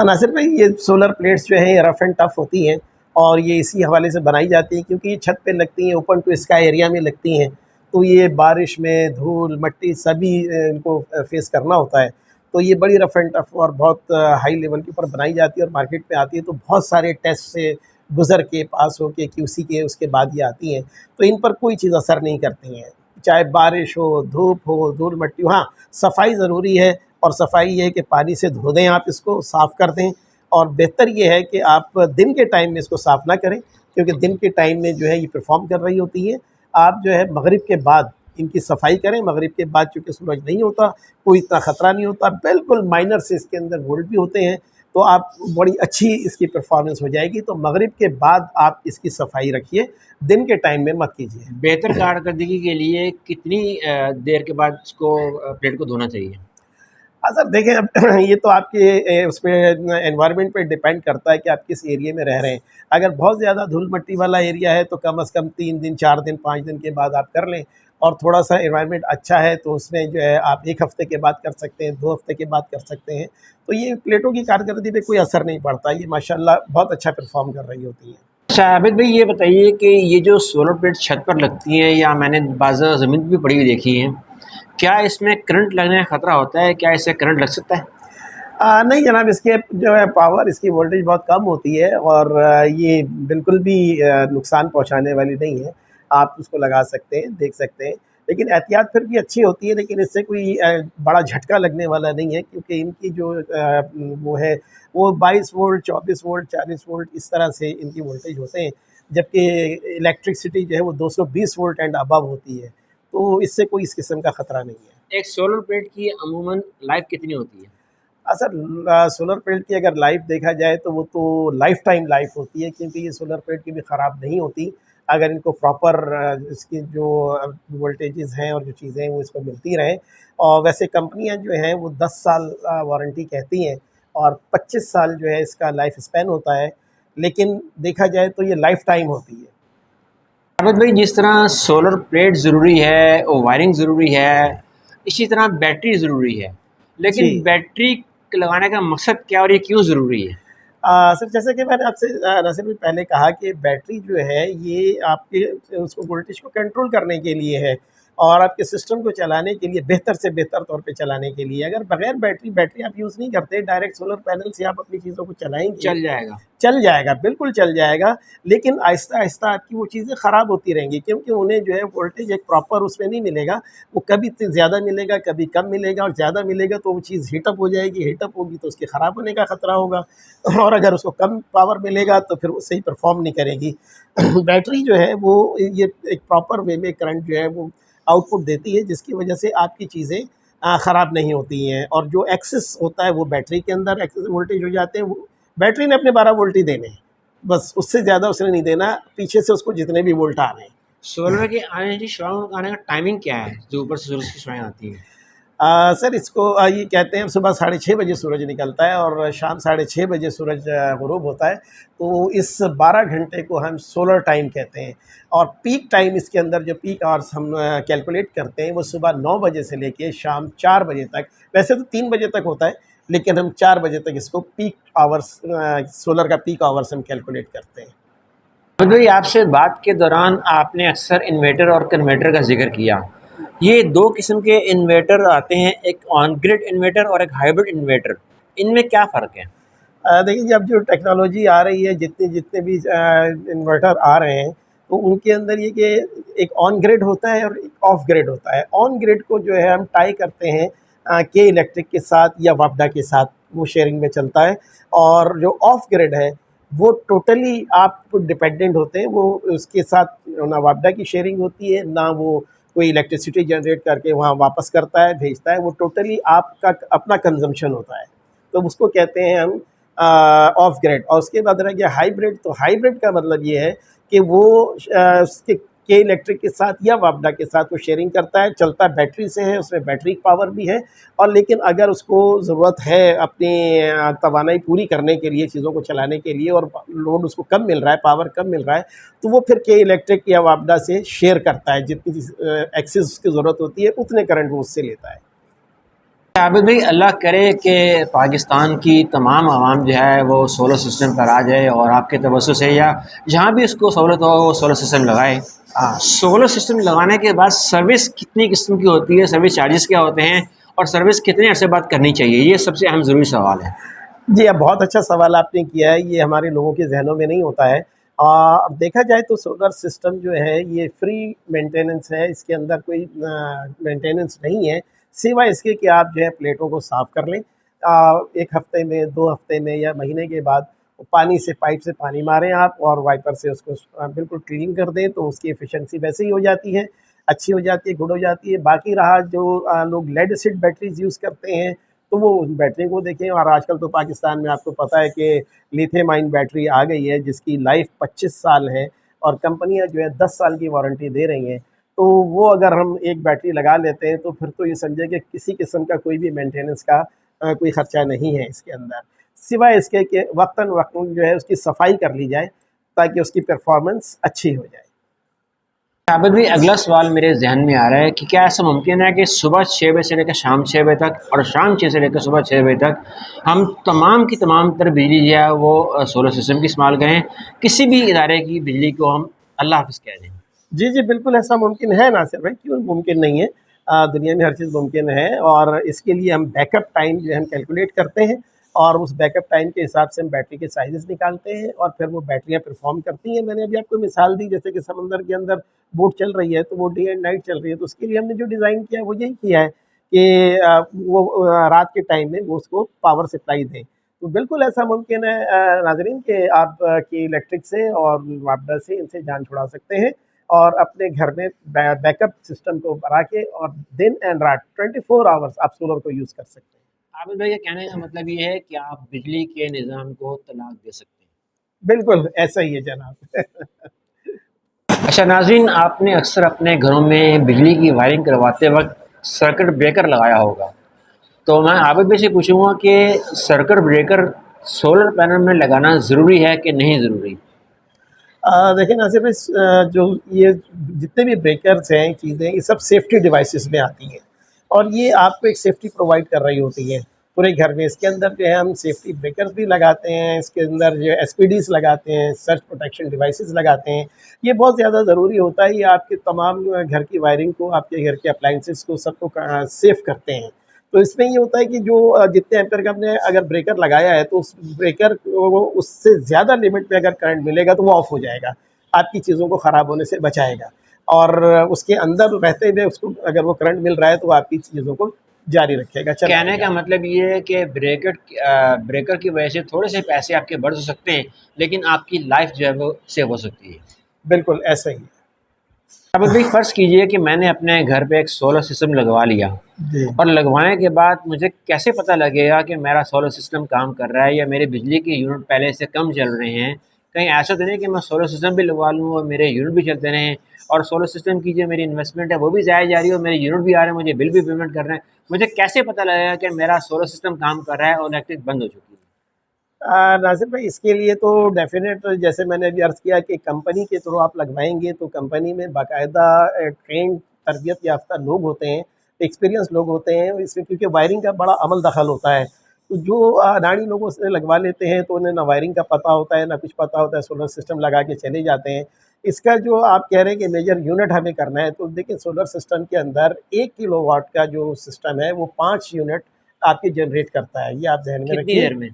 नासिर भाई, ये सोलर प्लेट्स जो हैं ये रफ़ एंड टफ़ होती हैं और ये इसी हवाले से बनाई जाती हैं क्योंकि ये छत पे लगती हैं, ओपन टू स्काई एरिया में लगती हैं। तो ये बारिश में धूल मट्टी सभी इनको फेस करना होता है। तो ये बड़ी रफ़ एंड टफ़ और बहुत हाई लेवल के ऊपर बनाई जाती है और मार्केट में आती है, तो बहुत सारे टेस्ट से गुज़र के, पास हो के, QC के, उसके बाद ये आती हैं। तो इन पर कोई चीज़ असर नहीं करती हैं, चाहे बारिश हो, धूप हो, धूल मट्टी हो। हाँ, सफाई ज़रूरी है और सफाई ये है कि पानी से धो दें, आप इसको साफ़ कर दें। और बेहतर ये है कि आप दिन के टाइम में इसको साफ़ ना करें, क्योंकि दिन के टाइम में जो है ये परफ़ॉर्म कर रही होती है। आप जो है मगरिब के बाद इनकी सफाई करें। मगरिब के बाद चूँकि सूरज नहीं होता, कोई इतना ख़तरा नहीं होता, बिल्कुल माइनर से इसके अंदर वोल्ट भी होते हैं, तो आप बड़ी अच्छी इसकी परफ़ॉर्मेंस हो जाएगी। तो मगरिब के बाद आप इसकी सफाई रखिए, दिन के टाइम में मत कीजिए। बेहतर कारकर्दगी के लिए कितनी देर के बाद इसको, प्लेट को धोना चाहिए? हाँ सर, देखें अब ये तो आपके उस पे एनवायरनमेंट पे डिपेंड करता है कि आप किस एरिया में रह रहे हैं। अगर बहुत ज़्यादा धूल मट्टी वाला एरिया है तो कम से कम 3 दिन, 4 दिन, 5 दिन के बाद आप कर लें। और थोड़ा-सा एनवायरनमेंट अच्छा है तो उसमें जो है आप 1 हफ़्ते के बाद कर सकते हैं, 2 हफ़्ते के बाद कर सकते हैं। तो ये प्लेटों की कारकर्दगी पे कोई असर नहीं पड़ता, ये माशाल्लाह बहुत अच्छा परफ़ॉर्म कर रही होती हैं। अच्छा आबिद भाई, ये बताइए कि ये जो सोलर प्लेट छत पर लगती हैं या मैंने बाज़ ज़मीन पे भी पड़ी हुई देखी हैं, क्या इसमें करंट लगने का ख़तरा होता है? क्या इससे करंट लग सकता है? नहीं जनाब, इसके जो है पावर, इसकी वोल्टेज बहुत कम होती है और ये बिल्कुल भी नुकसान पहुंचाने वाली नहीं है। आप उसको लगा सकते हैं, देख सकते हैं, लेकिन एहतियात फिर भी अच्छी होती है। लेकिन इससे कोई बड़ा झटका लगने वाला नहीं है, क्योंकि इनकी जो वो है वो 22 वोल्ट, 24 वोल्ट, 40 वोल्ट इस तरह से इनकी वोल्टेज होते हैं, जबकि इलेक्ट्रिसिटी जो है वो 220 वोल्ट एंड अबव होती है। तो इससे कोई इस किस्म का ख़तरा नहीं है। एक सोलर प्लेट की अमूमन लाइफ़ कितनी होती है? सर, सोलर प्लेट की अगर लाइफ देखा जाए तो वो तो लाइफ टाइम लाइफ होती है, क्योंकि ये सोलर प्लेट की भी ख़राब नहीं होती अगर इनको प्रॉपर इसकी जो वोल्टेजेस हैं और जो चीज़ें हैं वो इसको मिलती रहें। और वैसे कंपनियां जो हैं वो 10 साल वारंटी कहती हैं और 25 साल जो है इसका लाइफ स्पैन होता है, लेकिन देखा जाए तो ये लाइफ टाइम होती है। आबिद भाई, जिस तरह सोलर प्लेट ज़रूरी है और वायरिंग ज़रूरी है, इसी तरह बैटरी ज़रूरी है। जी। लेकिन बैटरी लगाने का मकसद क्या और ये क्यों ज़रूरी है? सर, जैसे कि मैंने आपसे नासिर भाई पहले कहा कि बैटरी जो है ये आपके उसको वोल्टेज को कंट्रोल करने के लिए है और आपके सिस्टम को चलाने के लिए बेहतर से बेहतर तौर पे चलाने के लिए अगर बगैर बैटरी आप यूज़ नहीं करते, डायरेक्ट सोलर पैनल से आप अपनी चीज़ों को चलाएँगे, चल जाएगा। चल जाएगा, बिल्कुल चल जाएगा, लेकिन आहिस्ता-आहिस्ता आपकी वो चीज़ें ख़राब होती रहेंगी क्योंकि उन्हें जो है वोल्टेज एक प्रॉपर उसमें नहीं मिलेगा। वो कभी ज़्यादा मिलेगा, कभी कम मिलेगा और ज़्यादा मिलेगा तो वो चीज़ हीट अप हो जाएगी, हीट अप होगी तो उसके ख़राब होने का ख़तरा होगा और अगर उसको कम पावर मिलेगा तो फिर वो सही परफ़ॉर्म नहीं करेगी। बैटरी जो है वो ये एक प्रॉपर वे में करंट जो है वो आउटपुट देती है जिसकी वजह से आपकी चीज़ें ख़राब नहीं होती हैं और जो एक्सेस होता है वो बैटरी के अंदर एक्सेस वोल्टेज हो जाते हैं। वो बैटरी ने अपने 12 वोल्ट ही देने हैं, बस उससे ज़्यादा उसने नहीं देना, पीछे से उसको जितने भी वोल्ट आ रहे हैं। सोलर के आने की शुआएँ आने का टाइमिंग क्या है, जो ऊपर से सूरज की शुआएँ आती हैं? सर इसको ये कहते हैं सुबह 6:30 बजे सूरज निकलता है और शाम 6:30 बजे सूरज ग़ुरूब होता है। तो इस 12 घंटे को हम सोलर टाइम कहते हैं और पीक टाइम इसके अंदर जो पीक आवर्स हम कैलकुलेट करते हैं वो सुबह 9 बजे से लेके शाम 4 बजे तक। वैसे तो 3 बजे तक होता है, लेकिन हम 4 बजे तक इसको पीक आवर्स सोलर का पीक आवर्स हम कैलकुलेट करते हैं। अमित भाई, आपसे बात के दौरान आपने अक्सर इन्वर्टर और कन्वर्टर का ज़िक्र किया। ये 2 किस्म के इन्वर्टर आते हैं, एक ऑन ग्रिड इन्वर्टर और एक हाइब्रिड इन्वर्टर। इनमें क्या फ़र्क है? देखिए जी अब जो टेक्नोलॉजी आ रही है जितने जितने भी इन्वर्टर आ रहे हैं तो उनके अंदर ये कि एक ऑन ग्रिड होता है और एक ऑफ ग्रिड होता है। ऑन ग्रिड को जो है हम टाई करते हैं के इलेक्ट्रिक के साथ या वापडा के साथ, वो शेयरिंग में चलता है और जो ऑफ ग्रिड है वो टोटली आप डिपेंडेंट होते हैं, वो उसके साथ ना वापडा की शेयरिंग होती है ना वो कोई इलेक्ट्रिसिटी जनरेट करके वहाँ वापस करता है भेजता है, वो टोटली आपका अपना कंजम्पशन होता है। तो उसको कहते हैं हम ऑफ ग्रिड। और उसके बाद रह गया हाइब्रिड। तो हाइब्रिड का मतलब ये है कि वो उसके के इलेक्ट्रिक के साथ या वापडा के साथ वो शेयरिंग करता है, चलता है बैटरी से है, उसमें बैटरी पावर भी है और लेकिन अगर उसको ज़रूरत है अपनी तवानाई पूरी करने के लिए, चीज़ों को चलाने के लिए और लोड उसको कम मिल रहा है, पावर कम मिल रहा है, तो वो फिर के इलेक्ट्रिक या वापडा से शेयर करता है, जितनी एक्सेस उसकी ज़रूरत होती है उतने करंट वो उससे लेता है। आबिद भाई, अल्लाह करे कि पाकिस्तान की तमाम आवाम जो है वो सोलर सिस्टम पर आ जाए और आपके तवज्जो से या जहाँ भी उसको सहूलत हो वो सोलर सिस्टम लगाए। सोलर सिस्टम लगाने के बाद सर्विस कितनी किस्म की होती है, सर्विस चार्जेस क्या होते हैं और सर्विस कितने अरसे बाद करनी चाहिए? ये सबसे अहम ज़रूरी सवाल है। जी, अब बहुत अच्छा सवाल आपने किया है, ये हमारे लोगों के ज़हनों में नहीं होता है। अब देखा जाए तो सोलर सिस्टम जो है ये फ्री मेंटेनेंस है, इसके अंदर कोई मेंटेनेंस नहीं है, सिवाय इसके कि आप जो है प्लेटों को साफ़ कर लें। 1 हफ़्ते में, 2 हफ़्ते में या महीने के बाद पानी से पाइप से पानी मारें आप और वाइपर से उसको बिल्कुल क्लीन कर दें, तो उसकी एफिशिएंसी वैसे ही हो जाती है, अच्छी हो जाती है, गुड हो जाती है। बाकी रहा जो लोग लेड एसिड बैटरीज़ यूज़ करते हैं, तो वो उस बैटरी को देखें और आजकल तो पाकिस्तान में आपको पता है कि लिथियम आयन बैटरी आ गई है जिसकी लाइफ 25 साल है और कंपनियां जो है 10 साल की वारंटी दे रही हैं। तो वो अगर हम एक बैटरी लगा लेते हैं तो फिर तो ये समझे कि किसी किस्म का कोई भी मेंटेनेंस का कोई ख़र्चा नहीं है इसके अंदर, सिवाय इसके कि वक्तन वक्तन जो है उसकी सफाई कर ली जाए ताकि उसकी परफॉर्मेंस अच्छी हो जाए। आबिद भाई, अगला सवाल मेरे ज़हन में आ रहा है कि क्या ऐसा मुमकिन है कि सुबह 6 बजे से लेकर शाम 6 बजे तक और शाम 6 से लेकर सुबह 6 बजे तक हम तमाम की तमाम तर बिजली जो है वो सोलर सिस्टम की इस्तेमाल करें, किसी भी इदारे की बिजली को हम अल्लाह हाफ़िज़ कह दें? जी, जी, बिल्कुल ऐसा मुमकिन है नासिर भाई, क्यों मुमकिन नहीं है? दुनिया में हर चीज़ मुमकिन है और इसके लिए हम बैकअप टाइम जो है हम कैलकुलेट करते हैं और उस बैकअप टाइम के हिसाब से हम बैटरी के साइज़ेस निकालते हैं और फिर वो बैटरियाँ परफ़ॉर्म करती हैं। मैंने अभी आपको मिसाल दी जैसे कि समंदर के अंदर बोट चल रही है, तो वो डे एंड नाइट चल रही है, तो उसके लिए हमने जो डिज़ाइन किया है वो यही किया है कि वो रात के टाइम में वो उसको पावर सप्लाई दें। तो बिल्कुल ऐसा मुमकिन है नाज़रीन कि आप कि इलेक्ट्रिक से और वापडा से इनसे जान छुड़ा सकते हैं और अपने घर में बैकअप सिस्टम को बना के और दिन एंड रात 24 आवर्स आप सोलर को यूज़ कर सकते हैं। आबिद भाई, ये कहने का मतलब ये है कि आप बिजली के निज़ाम को तलाक दे सकते हैं। बिल्कुल, ऐसा ही है जनाब। अच्छा नाज़रीन, आपने अक्सर अपने घरों में बिजली की वायरिंग करवाते वक़्त सर्किट ब्रेकर लगाया होगा। तो मैं आबिद भाई से पूछूँगा कि सर्किट ब्रेकर सोलर पैनल में लगाना ज़रूरी है कि नहीं ज़रूरी? देखिए नाज़िर भाई जो ये जितने भी ब्रेकर्स हैं, चीज़ें ये सब सेफ्टी डिवाइसेस में आती हैं और ये आपको एक सेफ्टी प्रोवाइड कर रही होती हैं। पूरे घर में। इसके अंदर जो है हम सेफ्टी ब्रेकर्स भी लगाते हैं, इसके अंदर जो एसपीडीज लगाते हैं, सर्च प्रोटेक्शन डिवाइसेस लगाते हैं। ये बहुत ज़्यादा ज़रूरी होता है, ये आपके तमाम घर की वायरिंग को, आपके घर के अप्लाइंसेस को, सबको सेफ करते हैं। तो इसमें ये होता है कि जो जितने एम्पेयर का आपने अगर ब्रेकर लगाया है, तो उस ब्रेकर को उससे ज़्यादा लिमिट में अगर करंट मिलेगा तो वो ऑफ हो जाएगा, आपकी चीज़ों को ख़राब होने से बचाएगा। और उसके अंदर रहते हुए उसको अगर वो करंट मिल रहा है तो वो आपकी चीज़ों को जारी रखेगा, कहने चलाएगा। का मतलब ये है कि ब्रेकर की वजह से थोड़े से पैसे आपके बढ़ तो सकते हैं, लेकिन आपकी लाइफ जो है वो सेव हो सकती है। बिल्कुल ऐसा ही है। अब भाई फ़र्ज़ कीजिए कि मैंने अपने घर पे एक सोलर सिस्टम लगवा लिया, जी। और लगवाने के बाद मुझे कैसे पता लगेगा कि मेरा सोलर सिस्टम काम कर रहा है या मेरे बिजली के यूनिट पहले से कम चल रहे हैं? कहीं ऐसा तो नहीं कि मैं सोलर सिस्टम भी लगवा लूँ और मेरे यूनिट भी चलते रहें, और सोलर सिस्टम की जो मेरी इन्वेस्टमेंट है वो भी ज़ाया जा रही है और मेरे यूनिट भी आ रहे हैं, मुझे बिल भी पेमेंट कर रहे हैं। मुझे कैसे पता लगेगा कि मेरा सोलर सिस्टम काम कर रहा है और इलेक्ट्रिक बंद हो चुकी है? नासिर भाई, इसके लिए तो डेफ़िनेट, जैसे मैंने अभी अर्ज़ किया कि कंपनी के थ्रू आप लगवाएँगे तो कंपनी में बाकायदा ट्रेन्ड तरबियत याफ़्ता लोग होते हैं, एक्सपीरियंस लोग होते हैं इसमें, क्योंकि वायरिंग का बड़ा अमल दखल होता है। तो जो अडानी लोगों से लगवा लेते हैं तो उन्हें ना वायरिंग का पता होता है, ना कुछ पता होता है, सोलर सिस्टम लगा के चले जाते हैं। इसका जो आप कह रहे हैं कि मेजर यूनिट हमें करना है, तो देखिए सोलर सिस्टम के अंदर 1 किलोवाट का जो सिस्टम है वो 5 यूनिट आपके जनरेट करता है। ये आप ज़हन में कितनी रखिए। देर में?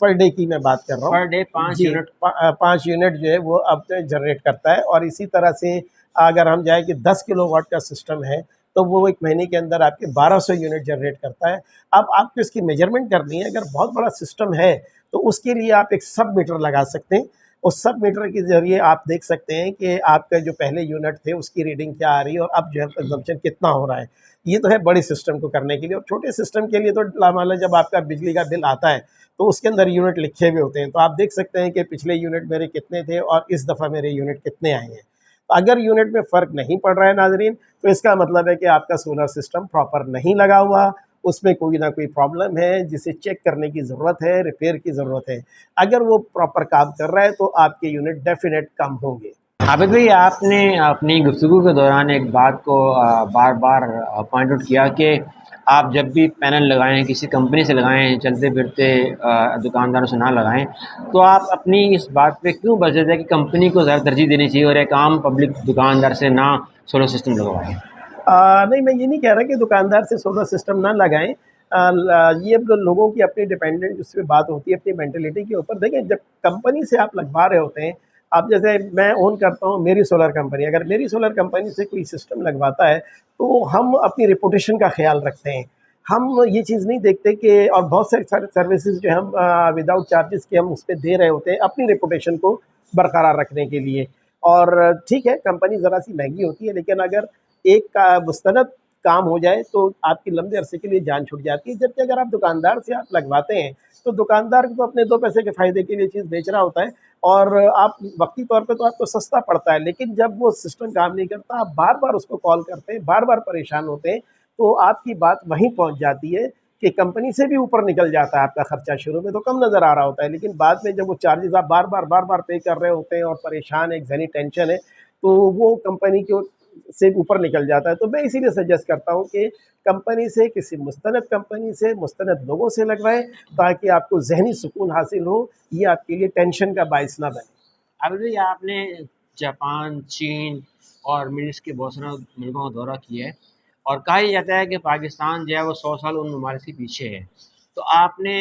पर डे की मैं बात कर रहा हूँ। पर डे 5 जी, यूनिट? 5 यूनिट जो है वो अब जनरेट करता है। और इसी तरह से अगर हम जाएँ कि 10 किलोवाट का सिस्टम है, तो वो 1 महीने के अंदर आपके 1200 यूनिट जनरेट करता है। अब आपको इसकी मेजरमेंट करनी है, अगर बहुत बड़ा सिस्टम है, तो उसके लिए आप एक सब मीटर लगा सकते हैं। उस सब मीटर के ज़रिए आप देख सकते हैं कि आपका जो पहले यूनिट थे उसकी रीडिंग क्या आ रही है और अब जो है कंज़म्पशन कितना हो रहा है। ये तो है बड़े सिस्टम को करने के लिए, और छोटे सिस्टम के लिए तो मान लो जब आपका बिजली का बिल आता है, तो उसके अंदर यूनिट लिखे हुए होते हैं, तो आप देख सकते हैं कि पिछले यूनिट मेरे कितने थे और इस दफ़ा मेरे यूनिट कितने आए हैं। तो अगर यूनिट में फ़र्क नहीं पड़ रहा है नाज़रीन, तो इसका मतलब है कि आपका सोलर सिस्टम प्रॉपर नहीं लगा हुआ, उसमें कोई ना कोई प्रॉब्लम है जिसे चेक करने की ज़रूरत है, रिपेयर की ज़रूरत है। अगर वो प्रॉपर काम कर रहा है तो आपके यूनिट डेफ़िनेट कम होंगे। आबिद भाई, आपने अपनी गुफ्तगू के दौरान एक बात को बार बार पॉइंट आउट किया कि आप जब भी पैनल लगाएं, किसी कंपनी से लगाएं, चलते फिरते दुकानदारों से ना लगाएं, तो आप अपनी इस बात पे क्यों बस देते हैं कि कंपनी को ज़्यादा तरजीह देनी चाहिए और एक आम पब्लिक दुकानदार से ना सोलर सिस्टम लगवाएं? नहीं, मैं ये नहीं कह रहा कि दुकानदार से सोलर सिस्टम ना लगाएँ। ये लोगों की अपनी डिपेंडेंट उस पे बात होती है, अपनी मेंटालिटी के ऊपर। देखिए, जब कंपनी से आप लगवा रहे होते हैं, अब जैसे मैं ओन करता हूँ मेरी सोलर कंपनी, अगर मेरी सोलर कंपनी से कोई सिस्टम लगवाता है, तो हम अपनी रेपुटेशन का ख़्याल रखते हैं। हम ये चीज़ नहीं देखते कि, और बहुत सारी सर्विसेज़ जो हम विदाउट चार्जेस के हम उस पे दे रहे होते हैं, अपनी रेपुटेशन को बरकरार रखने के लिए। और ठीक है, कंपनी ज़रा-सी महँगी होती है, लेकिन अगर एक का मुस्तनद काम हो जाए तो आपकी लंबे अरसे के लिए जान छूट जाती है। जबकि अगर आप दुकानदार से आप लगवाते हैं, तो दुकानदार को अपने 2 पैसे के फ़ायदे के लिए चीज़ बेच रहा होता है, और आप वक़्ती तौर पे तो आपको सस्ता पड़ता है, लेकिन जब वो सिस्टम काम नहीं करता, आप बार-बार उसको कॉल करते हैं, बार-बार परेशान होते हैं, तो आपकी बात वहीं पहुँच जाती है कि कंपनी से भी ऊपर निकल जाता है आपका खर्चा। शुरू में तो कम नज़र आ रहा होता है, लेकिन बाद में जब वो चार्जेज़ आप बार-बार पे कर रहे होते हैं और परेशान, एक ज़हनी टेंशन है, तो वो कंपनी को से ऊपर निकल जाता है। तो मैं इसीलिए सजेस्ट करता हूँ कि कंपनी से, किसी मुस्तनद कंपनी से, मुस्तनद लोगों से लगवाएँ, ताकि आपको ज़हनी सुकून हासिल हो, ये आपके लिए टेंशन का बायस ना बने। आबिद भाई, आपने जापान, चीन और मिडल ईस्ट के बहुत सारे मुल्कों का दौरा किया है, और कहा ही जाता है कि पाकिस्तान जो है वो 100 साल उन ममालिक से पीछे है। तो आपने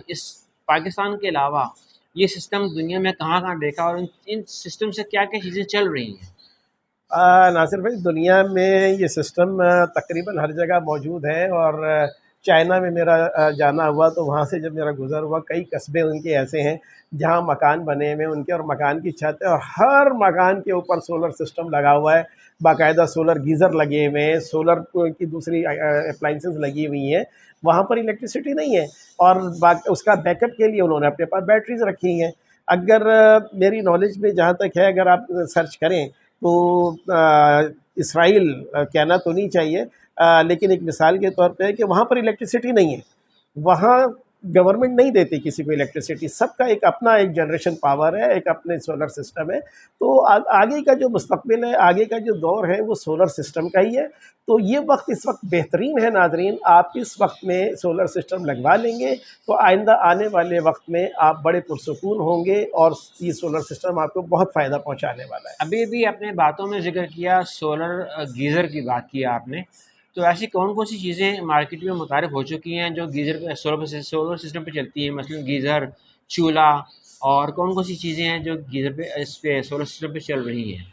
इस पाकिस्तान के अलावा ये सिस्टम दुनिया में कहाँ-कहाँ देखा, और इन इन सिस्टम से क्या-क्या चीज़ें चल रही हैं? नासिर भाई, दुनिया में ये सिस्टम तकरीबन हर जगह मौजूद है। और चाइना में मेरा जाना हुआ, तो वहाँ से जब मेरा गुज़र हुआ, कई कस्बे उनके ऐसे हैं जहाँ मकान बने हुए हैं उनके, और मकान की छत है और हर मकान के ऊपर सोलर सिस्टम लगा हुआ है। बाकायदा सोलर गीज़र लगे हुए हैं, सोलर की दूसरी अप्लाइंसेस लगी हुई हैं। वहाँ पर इलेक्ट्रिसिटी नहीं है, और उसका बैकअप के लिए उन्होंने अपने पास बैटरीज रखी हैं। अगर मेरी नॉलेज में जहाँ तक है, अगर आप सर्च करें, तो इसराइल, कहना तो नहीं चाहिए, लेकिन एक मिसाल के तौर पे है कि वहाँ पर इलेक्ट्रिसिटी नहीं है। वहाँ गवर्नमेंट नहीं देती किसी को इलेक्ट्रिसिटी, सबका एक अपना एक जनरेशन पावर है, एक अपने सोलर सिस्टम है। तो आगे का जो मुस्तकबिल है, आगे का जो दौर है वो सोलर सिस्टम का ही है। तो ये वक्त इस वक्त बेहतरीन है नाज़रीन, आप इस वक्त में सोलर सिस्टम लगवा लेंगे तो आइंदा आने वाले वक्त में आप बड़े पुरसुकून होंगे और ये सोलर सिस्टम आपको बहुत फ़ायदा पहुँचाने वाला है। अभी भी अपने बातों में ज़िक्र किया सोलर गीज़र की बात की आपने, तो ऐसी कौन-कौन सी चीज़ें मार्केट में मुतारिफ़ हो चुकी हैं जो गीज़र पे सोलर सिस्टम पे चलती हैं? मसलन गीज़र, चूल्हा और कौन-कौन सी चीज़ें हैं जो गीज़र पे इस पे सोलर सिस्टम पे चल रही हैं?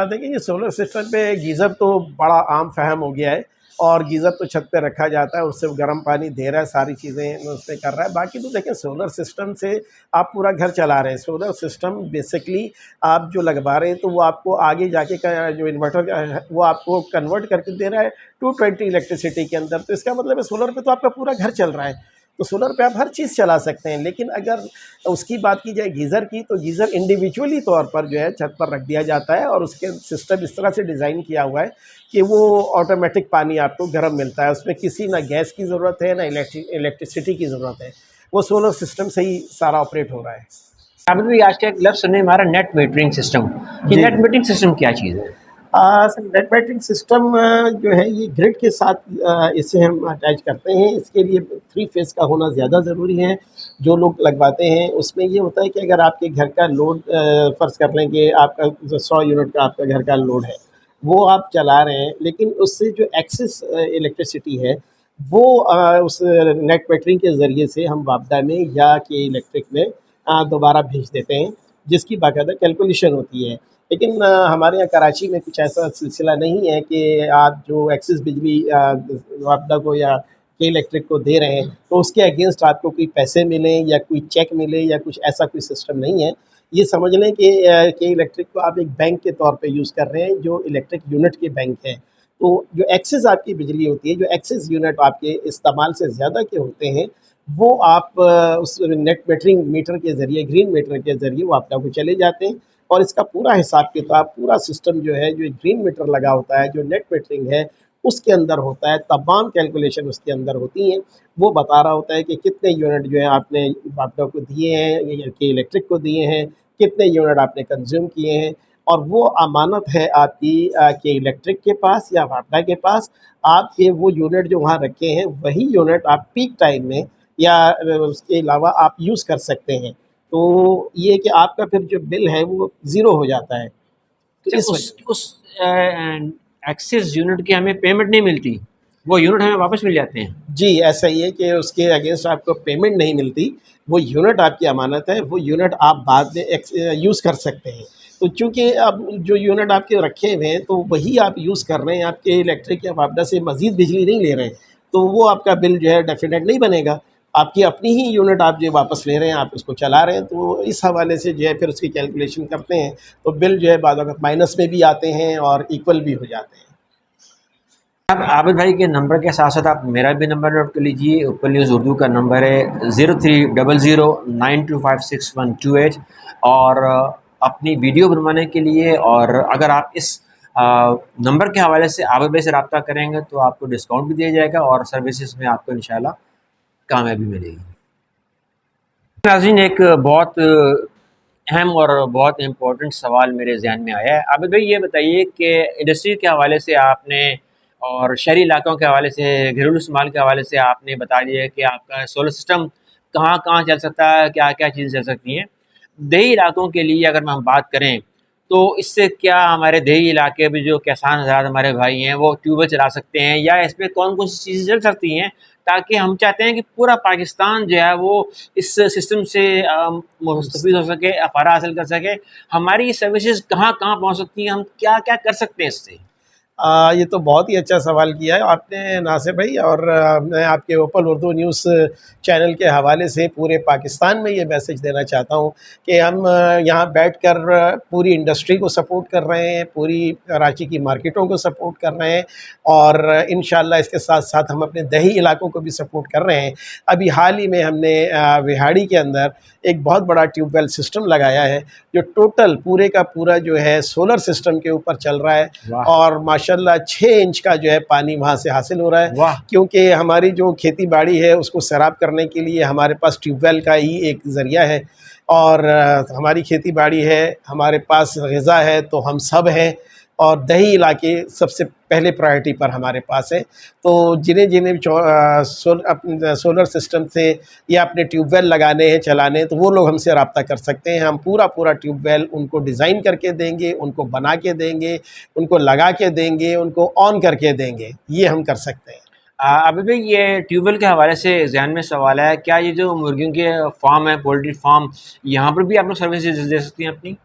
देखिए, ये सोलर सिस्टम पे गीज़र तो बड़ा आम फ़हम हो गया है और गीज़र तो छत पे रखा जाता है, उससे गर्म पानी दे रहा है, सारी चीज़ें उसमें कर रहा है। बाकी तो देखें, सोलर सिस्टम से आप पूरा घर चला रहे हैं। सोलर सिस्टम बेसिकली आप जो लगवा रहे हैं तो वो आपको आगे जाके का जो इन्वर्टर का है वो आपको कन्वर्ट करके दे रहा है 220 इलेक्ट्रिसिटी के अंदर। तो इसका मतलब है सोलर पे तो आपका पूरा घर चल रहा है। तो सोलर पे आप हर चीज़ चला सकते हैं। लेकिन अगर उसकी बात की जाए गीज़र की, तो गीज़र इंडिविजुअली तौर पर जो है छत पर रख दिया जाता है और उसके सिस्टम इस तरह से डिज़ाइन किया हुआ है कि वो ऑटोमेटिक पानी आपको गर्म मिलता है। उसमें किसी ना गैस की ज़रूरत है, ना इलेक्ट्रिसिटी की ज़रूरत है। वो सोलर सिस्टम से ही सारा ऑपरेट हो रहा है। अभी भी आज का एक लफ्ज़ सुनने में आ रहा है, नेट मीटरिंग सिस्टम। ये जी। नेट मीटरिंग सिस्टम क्या चीज़ है? सर, नेट बैटरिंग सिस्टम जो है ये ग्रिड के साथ इसे हम अटैच करते हैं। इसके लिए 3 फेज़ का होना ज़्यादा ज़रूरी है। जो लोग लगवाते हैं उसमें ये होता है कि अगर आपके घर का लोड फ़र्ज़ कर लें कि आपका जो 100 यूनिट का आपका घर का लोड है, वो आप चला रहे हैं, लेकिन उससे जो एक्सेस इलेक्ट्रिसिटी है वो उस नेट बैटरिंग के ज़रिए से हम वापडा में या के इलेक्ट्रिक में दोबारा भेज देते हैं, जिसकी बाकायदा कैलकुलेशन होती है। लेकिन हमारे यहाँ कराची में कुछ ऐसा सिलसिला नहीं है कि आप जो एक्सिस बिजली वापडा को या के इलेक्ट्रिक को दे रहे हैं तो उसके अगेंस्ट आपको कोई पैसे मिलें या कोई चेक मिले या कुछ ऐसा कोई सिस्टम नहीं है। ये समझ लें कि के इलेक्ट्रिक को आप एक बैंक के तौर पे यूज़ कर रहे हैं, जो इलेक्ट्रिक यूनिट के बैंक है। तो जो एक्सेस आपकी बिजली होती है, जो एक्सेस यूनिट आपके इस्तेमाल से ज़्यादा के होते हैं, वो आप उस नेट मीटरिंग मीटर के ज़रिए, ग्रीन मीटर के ज़रिए वापडा को चले जाते हैं और इसका पूरा हिसाब-किताब, पूरा सिस्टम जो है, जो ग्रीन मीटर लगा होता है, जो नेट मीटरिंग है, उसके अंदर होता है। तमाम कैलकुलेशन उसके अंदर होती हैं। वो बता रहा होता है कि कितने यूनिट जो है आपने वापडा को दिए हैं या के इलेक्ट्रिक को दिए हैं, कितने यूनिट आपने कंज़्यूम किए हैं और वो अमानत है आपकी के इलेक्ट्रिक के पास या वापडा के पास। आपके वो यूनिट जो वहाँ रखे हैं, वही यूनिट आप पीक टाइम में या उसके अलावा आप यूज़ कर सकते हैं। तो ये कि आपका फिर जो बिल है वो ज़ीरो हो जाता है। तो अच्छा, इस उस एक्सेस यूनिट की हमें पेमेंट नहीं मिलती, वो यूनिट हमें वापस मिल जाते हैं? जी, ऐसा ही है कि उसके अगेंस्ट आपको पेमेंट नहीं मिलती, वो यूनिट आपकी अमानत है, वो यूनिट आप बाद में यूज़ कर सकते हैं। तो चूँकि अब जो यूनिट आपके रखे हुए हैं, तो वही आप यूज़ कर रहे हैं, आपके इलेक्ट्रिक या वापडा से मज़ीद बिजली नहीं ले रहे हैं, तो वो आपका बिल जो है डेफ़िनेट नहीं बनेगा। आपकी अपनी ही यूनिट आप जो वापस ले रहे हैं, आप उसको चला रहे हैं, तो इस हवाले से जो है फिर उसकी कैलकुलेशन करते हैं, तो बिल जो है बाद वक़्त माइनस में भी आते हैं और इक्वल भी हो जाते हैं। अब आबिद भाई के नंबर के साथ-साथ आप मेरा भी नंबर नोट कर लीजिए। ओपन न्यूज़ उर्दू का नंबर है 03009256 और अपनी वीडियो बनवाने के लिए और अगर आप इस नंबर के हवाले से आबिद भाई से रब्ता करेंगे तो आपको डिस्काउंट भी दिया जाएगा और सर्विसेज़ में आपको इंशाल्लाह कामयाबी मिलेगी। नाज़रीन, एक बहुत अहम और बहुत इम्पोर्टेंट सवाल मेरे ज़हन में आया है। आबिद भाई, ये बताइए कि इंडस्ट्री के हवाले से आपने और शहरी इलाकों के हवाले से, घरेलू इस्तेमाल के हवाले से आपने बता दिया कि आपका सोलर सिस्टम कहाँ-कहाँ चल सकता है, क्या-क्या चीज़ें चल सकती हैं। देही इलाकों के लिए अगर हम बात करें, तो इससे क्या हमारे देही इलाके में जो किसान हज़रात हमारे भाई हैं, वो ट्यूबवेल चला सकते हैं या इसमें कौन-कौन सी चीज़ें चल सकती हैं? ताकि हम चाहते हैं कि पूरा पाकिस्तान जो है वो इस सिस्टम से मुस्तफ़ीद हो सके, फ़ायदा हासिल कर सके। हमारी सर्विसेज़ कहाँ-कहाँ पहुँच सकती हैं? हम क्या-क्या कर सकते हैं इससे? ये तो बहुत ही अच्छा सवाल किया है आपने नासिर भाई और मैं आपके ओपन उर्दू न्यूज़ चैनल के हवाले से पूरे पाकिस्तान में ये मैसेज देना चाहता हूँ कि हम यहाँ बैठकर पूरी इंडस्ट्री को सपोर्ट कर रहे हैं, पूरी कराची की मार्केटों को सपोर्ट कर रहे हैं और इंशाल्लाह इसके साथ-साथ हम अपने दही इलाकों को भी सपोर्ट कर रहे हैं। अभी हाल ही में हमने विहाड़ी के अंदर एक बहुत बड़ा ट्यूबवेल सिस्टम लगाया है, जो टोटल पूरे का पूरा जो है सोलर सिस्टम के ऊपर चल रहा है वाह! और माशाल्लाह 6 इंच का जो है पानी वहाँ से हासिल हो रहा है। वाह। क्योंकि हमारी जो खेती बाड़ी है उसको सैराब करने के लिए हमारे पास ट्यूबवेल का ही एक ज़रिया है, और हमारी खेती बाड़ी है, हमारे पास ग़िज़ा है, तो हम सब हैं, और दही इलाके सबसे पहले प्रायोरिटी पर हमारे पास है। तो जिन्हें सोलर सिस्टम से या अपने ट्यूबवेल लगाने हैं, चलाने हैं, तो वो लोग हमसे रब्ता कर सकते हैं। हम पूरा ट्यूबवेल उनको डिज़ाइन करके देंगे, उनको बना के देंगे, उनको लगा के देंगे, उनको ऑन करके देंगे। ये हम कर सकते हैं। अभी भी ये ट्यूबवेल के हवाले से ज़हन में सवाल है, क्या ये जो मुर्गियों के फार्म है, पोल्ट्री फार्म, यहाँ पर भी आप लोग सर्विसेज दे सकती हैं अपनी?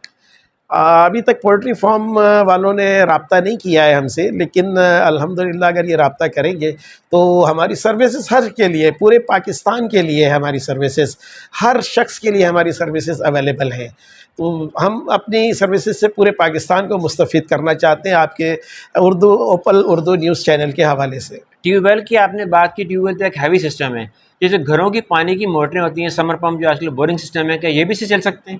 अभी तक पोल्ट्री फार्म वालों ने रब्ता नहीं किया है हमसे, लेकिन अल्हम्दुलिल्लाह अगर ये रब्ता करेंगे तो हमारी सर्विसेज हर के लिए, पूरे पाकिस्तान के लिए हमारी सर्विसेज, हर शख्स के लिए हमारी सर्विसेज अवेलेबल हैं। तो हम अपनी सर्विसेज से पूरे पाकिस्तान को मुस्तफ़ीद करना चाहते हैं आपके ओपल उर्दू न्यूज़ चैनल के हवाले से। ट्यूबवेल की आपने बात की, ट्यूबवेल तो एक हैवी सिस्टम है। जैसे घरों की पानी की मोटरें होती हैं, समर पम्प जो आजकल बोरिंग सिस्टम है, क्या ये भी इससे चल सकते हैं?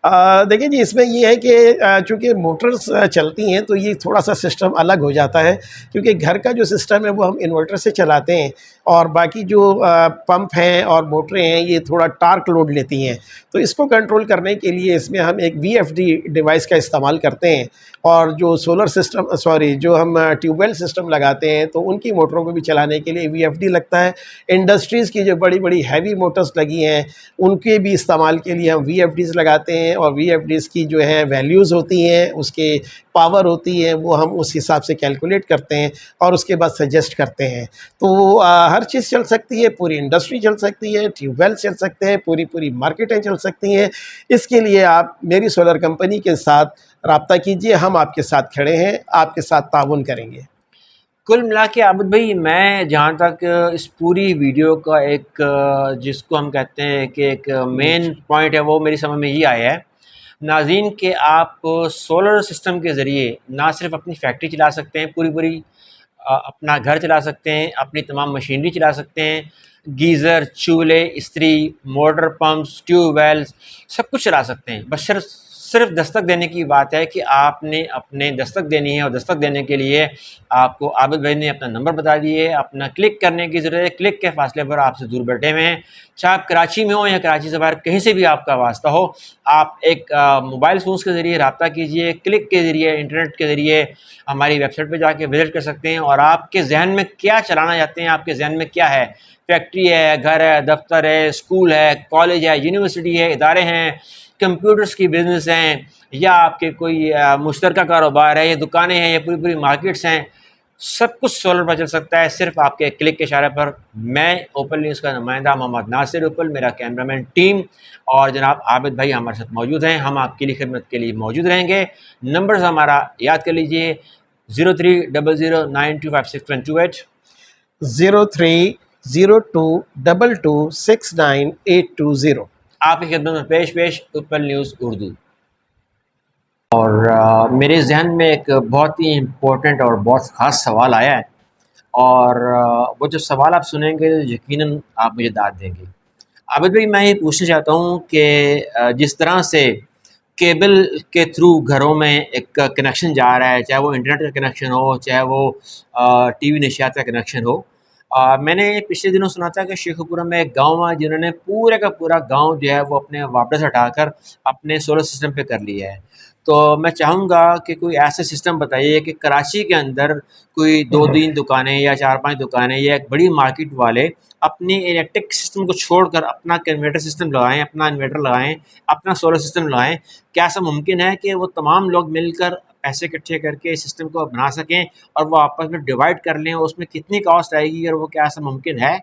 देखिए जी, इसमें ये है कि चूँकि मोटर्स चलती हैं तो ये थोड़ा-सा सिस्टम अलग हो जाता है, क्योंकि घर का जो सिस्टम है वो हम इन्वर्टर से चलाते हैं, और बाकी जो पंप हैं और मोटरें हैं ये थोड़ा टार्क लोड लेती हैं। तो इसको कंट्रोल करने के लिए इसमें हम एक वीएफडी डिवाइस का इस्तेमाल करते हैं, और जो सोलर सिस्टम जो हम ट्यूबवेल सिस्टम लगाते हैं तो उनकी मोटरों को भी चलाने के लिए वीएफडी लगता है। इंडस्ट्रीज़ की जो बड़ी-बड़ी हैवी मोटर्स लगी हैं उनके भी इस्तेमाल के लिए हम वीएफडीज़ लगाते हैं, और वीएफडीज़ की जो है वैल्यूज़ होती हैं, उसके पावर होती है, वो हम उस हिसाब से कैलकुलेट करते हैं और उसके बाद सजेस्ट करते हैं। तो हर चीज़ चल सकती है, पूरी इंडस्ट्री चल सकती है, ट्यूबवेल चल सकते हैं, पूरी मार्केटें चल सकती हैं। इसके लिए आप मेरी सोलर कंपनी के साथ रब्ता कीजिए, हम आपके साथ खड़े हैं, आपके साथ ताउन करेंगे। कुल मिला के आबिद भाई, मैं जहाँ तक इस पूरी वीडियो का एक जिसको हम कहते हैं कि एक मेन पॉइंट है, वो मेरी समझ में ये आया है नाज़रीन कि आप सोलर सिस्टम के ज़रिए ना सिर्फ अपनी फैक्ट्री चला सकते हैं, पूरी अपना घर चला सकते हैं, अपनी तमाम मशीनरी चला सकते हैं, गीज़र, चूल्हे, इस्त्री, मोटर पम्प्स, ट्यूबवेल्स, सब कुछ चला सकते हैं। बस सिर्फ दस्तक देने की बात है कि आपने अपने दस्तक देनी है, और दस्तक देने के लिए आपको आबिद भाई ने अपना नंबर बता दिए, अपना क्लिक करने की ज़रूरत है। क्लिक के फासले पर आपसे दूर बैठे हुए हैं, चाहे आप कराची में हो या कराची से बाहर कहीं से भी आपका वास्ता हो, आप एक मोबाइल फ़ोन्स के ज़रिए रब्ता कीजिए, क्लिक के ज़रिए, इंटरनेट के ज़रिए हमारी वेबसाइट पर जाके विज़िट कर सकते हैं। और आपके जहन में क्या चलाना चाहते हैं, आपके जहन में क्या है, फैक्ट्री है, घर है, दफ्तर है, स्कूल है, कॉलेज है, यूनिवर्सिटी है, इदारे हैं, कंप्यूटर्स की बिज़नेस हैं, या आपके कोई मुश्तरका कारोबार है, या दुकानें हैं, या पूरी मार्केट्स हैं, सब कुछ सोलर पर चल सकता है सिर्फ आपके क्लिक के इशारे पर। मैं ओपन न्यूज़ का नुमाइंदा मोहम्मद नासिर ओपल, मेरा कैमरामैन टीम और जनाब आबिद भाई हमारे साथ मौजूद हैं। हम आपके लिए खिदमत के लिए मौजूद रहेंगे। नंबर हमारा याद कर लीजिए, 0300925628। 0302226980। आपकी खिदमत में पेश ओपन न्यूज़ उर्दू। और मेरे जहन में एक बहुत ही इम्पोर्टेंट और बहुत ख़ास सवाल आया है, और वो जो सवाल आप सुनेंगे यकीनन आप मुझे दाद देंगे। आबिद भाई, मैं ये पूछना चाहता हूँ कि जिस तरह से केबल के थ्रू घरों में एक कनेक्शन जा रहा है, चाहे वो इंटरनेट का कनेक्शन हो, चाहे वो टीवी नशियात का कनेक्शन हो। मैंने पिछले दिनों सुना था कि शेखुपुरा में एक गाँव है जिन्होंने पूरे का पूरा गाँव जो है वो अपने वापस हटाकर अपने सोलर सिस्टम पे कर लिया है। तो मैं चाहूँगा कि कोई ऐसा सिस्टम बताइए कि कराची के अंदर कोई 2-3 दुकानें या 4-5 दुकानें या एक बड़ी मार्केट वाले अपनी इलेक्ट्रिक सिस्टम को छोड़कर अपना कन्वर्टर सिस्टम लगाएँ, अपना इन्वर्टर लगाएँ, अपना सोलर सिस्टम लगाएँ। क्या ऐसा मुमकिन है कि वो तमाम लोग मिलकर पैसे इकट्ठे करके इस सिस्टम को बना सकें और वो आपस में डिवाइड कर लें, और उसमें कितनी कॉस्ट आएगी, और वो क्या ऐसा मुमकिन है?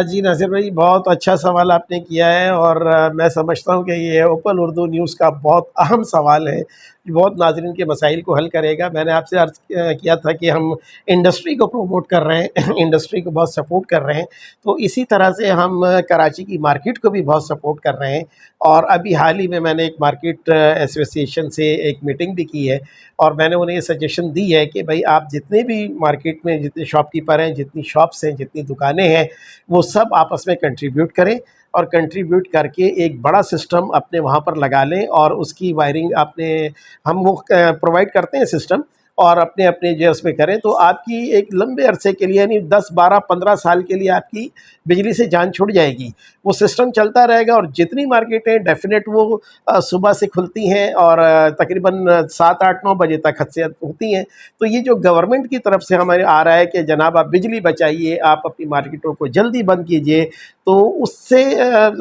जी नासिर भाई, बहुत अच्छा सवाल आपने किया है, और मैं समझता हूँ कि ये ओपन उर्दू न्यूज़ का बहुत अहम सवाल है, जो बहुत नाज़रीन के मसाइल को हल करेगा। मैंने आपसे अर्ज़ किया था कि हम इंडस्ट्री को प्रमोट कर रहे हैं इंडस्ट्री को बहुत सपोर्ट कर रहे हैं, तो इसी तरह से हम कराची की मार्केट को भी बहुत सपोर्ट कर रहे हैं। और अभी हाल ही में मैंने एक मार्केट एसोसिएशन से एक मीटिंग भी की है, और मैंने उन्हें ये सजेशन दी है कि भाई आप जितने भी मार्केट में जितने शॉपकीपर हैं, जितनी शॉप्स हैं, जितनी दुकानें हैं, वो सब आपस में कंट्रीब्यूट करें, और कंट्रीब्यूट करके एक बड़ा सिस्टम अपने वहाँ पर लगा लें, और उसकी वायरिंग आपने हम वो प्रोवाइड करते हैं सिस्टम, और अपने अपने जो है उसमें करें, तो आपकी एक लंबे अरसे के लिए यानी 10, 12, 15 साल के लिए आपकी बिजली से जान छूट जाएगी। वो सिस्टम चलता रहेगा और जितनी मार्केटें डेफ़िनेट वो सुबह से खुलती हैं और तकरीबन 7, 8, 9 बजे तक हद से ज़्यादा होती हैं। तो ये जो गवर्नमेंट की तरफ से हमारे आ रहा है कि जनाब आप बिजली बचाइए, आप अपनी मार्केटों को जल्दी बंद कीजिए, तो उससे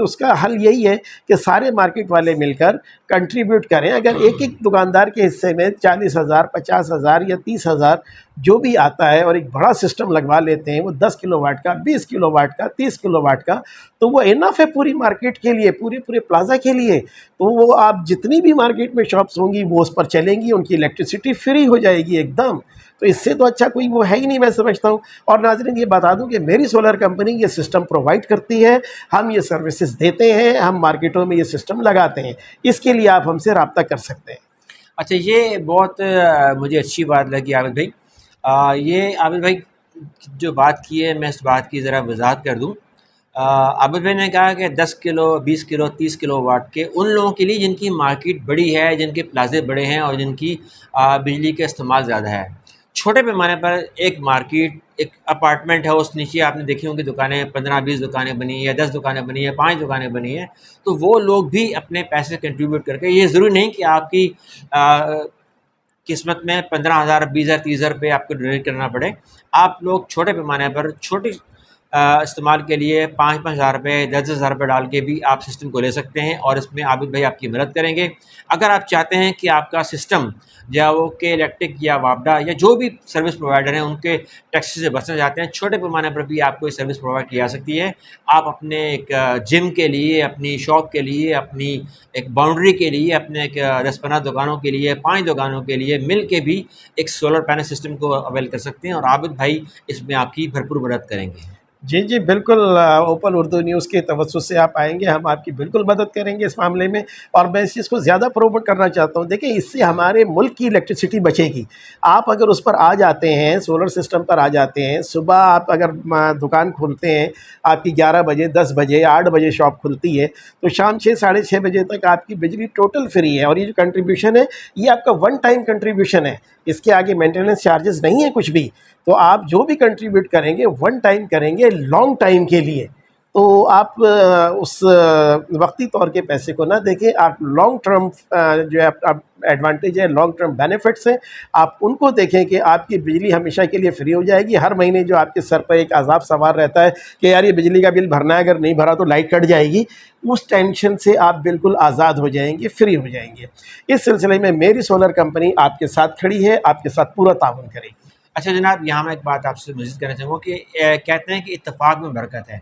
उसका हल यही है कि सारे मार्केट वाले मिलकर कंट्रीब्यूट करें। अगर एक-एक दुकानदार के हिस्से में 40,000, 50,000 या 30,000 जो भी आता है और एक बड़ा सिस्टम लगवा लेते हैं, वो 10 किलोवाट का, 20 किलोवाट का, 30 किलोवाट का, तो वो इनफ है पूरी मार्केट के लिए, पूरे प्लाज़ा के लिए। तो वो आप जितनी भी मार्केट में शॉप्स होंगी वो उस पर चलेंगी, उनकी इलेक्ट्रिसिटी फ्री हो जाएगी एकदम। तो इससे तो अच्छा कोई वो है ही नहीं, मैं समझता हूँ। और नाज़रीन ये बता दूँ कि मेरी सोलर कंपनी ये सिस्टम प्रोवाइड करती है, हम ये सर्विसेज देते हैं, हम मार्केटों में ये सिस्टम लगाते हैं। इसके लिए आप हमसे रब्ता कर सकते हैं। अच्छा, ये बहुत मुझे अच्छी बात लगी आबिद भाई। ये आबिद भाई जो बात की है, मैं इस बात की ज़रा वजाहत कर दूँ। आबिद भाई ने कहा कि 10 किलो, 20 किलो, 30 किलो वाट के उन लोगों के लिए जिनकी मार्केट बड़ी है, जिनके प्लाज़े बड़े हैं और जिनकी बिजली का इस्तेमाल ज़्यादा है। छोटे पैमाने पर एक मार्केट, एक अपार्टमेंट है, उस नीचे आपने देखी होंगी दुकानें, 15-20 दुकानें बनी हैं, 10 दुकानें बनी हैं, 5 दुकानें बनी हैं। तो वो लोग भी अपने पैसे कंट्रीब्यूट करके, ये ज़रूरी नहीं कि आपकी अ, किस्मत में 15,000, 20,000, 30,000 रुपये आपको डोनेट करना पड़े। आप लोग छोटे पैमाने पर छोटी इस्तेमाल के लिए 5-5 हज़ार रुपये, 10-10 हज़ार रुपये डाल के भी आप सिस्टम को ले सकते हैं और इसमें आबिद भाई आपकी मदद करेंगे। अगर आप चाहते हैं कि आपका सिस्टम, या वो के इलेक्ट्रिक या वापडा या जो भी सर्विस प्रोवाइडर हैं उनके टैक्स से बचना चाहते हैं, छोटे पैमाने पर भी आपको ये सर्विस प्रोवाइड की जा सकती है। आप अपने एक जिम के लिए, अपनी शॉप के लिए, अपनी एक बाउंड्री के लिए, अपने एक 10-15 दुकानों के लिए, 5 दुकानों के लिए मिल के भी एक सोलर पैनल सिस्टम को अवेल कर सकते हैं और आबिद भाई इसमें आपकी भरपूर मदद करेंगे। जी, जी, बिल्कुल। ओपन उर्दू न्यूज़ के तवज्जुह से आप आएँगे, हम आपकी बिल्कुल मदद करेंगे इस मामले में। और मैं इस चीज़ को ज़्यादा प्रमोट करना चाहता हूँ। देखिए, इससे हमारे मुल्क की इलेक्ट्रिसिटी बचेगी। आप अगर उस पर आ जाते हैं, सोलर सिस्टम पर आ जाते हैं, सुबह आप अगर दुकान खोलते हैं, आपकी 11 बजे, 10 बजे, 8 बजे शॉप खुलती है, तो शाम 6, साढ़े 6 बजे तक आपकी बिजली टोटल फ्री है। और ये जो कंट्रीब्यूशन है, ये आपका वन टाइम कंट्रीब्यूशन है। इसके आगे मेंटेनेंस चार्जेस नहीं है कुछ भी। तो आप जो भी कंट्रीब्यूट करेंगे वन टाइम करेंगे, लॉन्ग टाइम के लिए। तो आप उस वक्ती तौर के पैसे को ना देखें, आप लॉन्ग टर्म जो है आप एडवांटेज है, लॉन्ग टर्म बेनिफिट्स हैं, आप उनको देखें कि आपकी बिजली हमेशा के लिए फ्री हो जाएगी। हर महीने जो आपके सर पर एक अज़ाब सवार रहता है कि यार ये बिजली का बिल भरना है, अगर नहीं भरा तो लाइट कट जाएगी, उस टेंशन से आप बिल्कुल आज़ाद हो जाएंगे, फ्री हो जाएंगे। इस सिलसिले में मेरी सोलर कंपनी आपके साथ खड़ी है, आपके साथ पूरा ताउन करेगी। अच्छा जनाब, यहाँ मैं एक बात आपसे मज़ीद करना चाहूँगा कि कहते हैं कि इत्तेफ़ाक में बरकत है।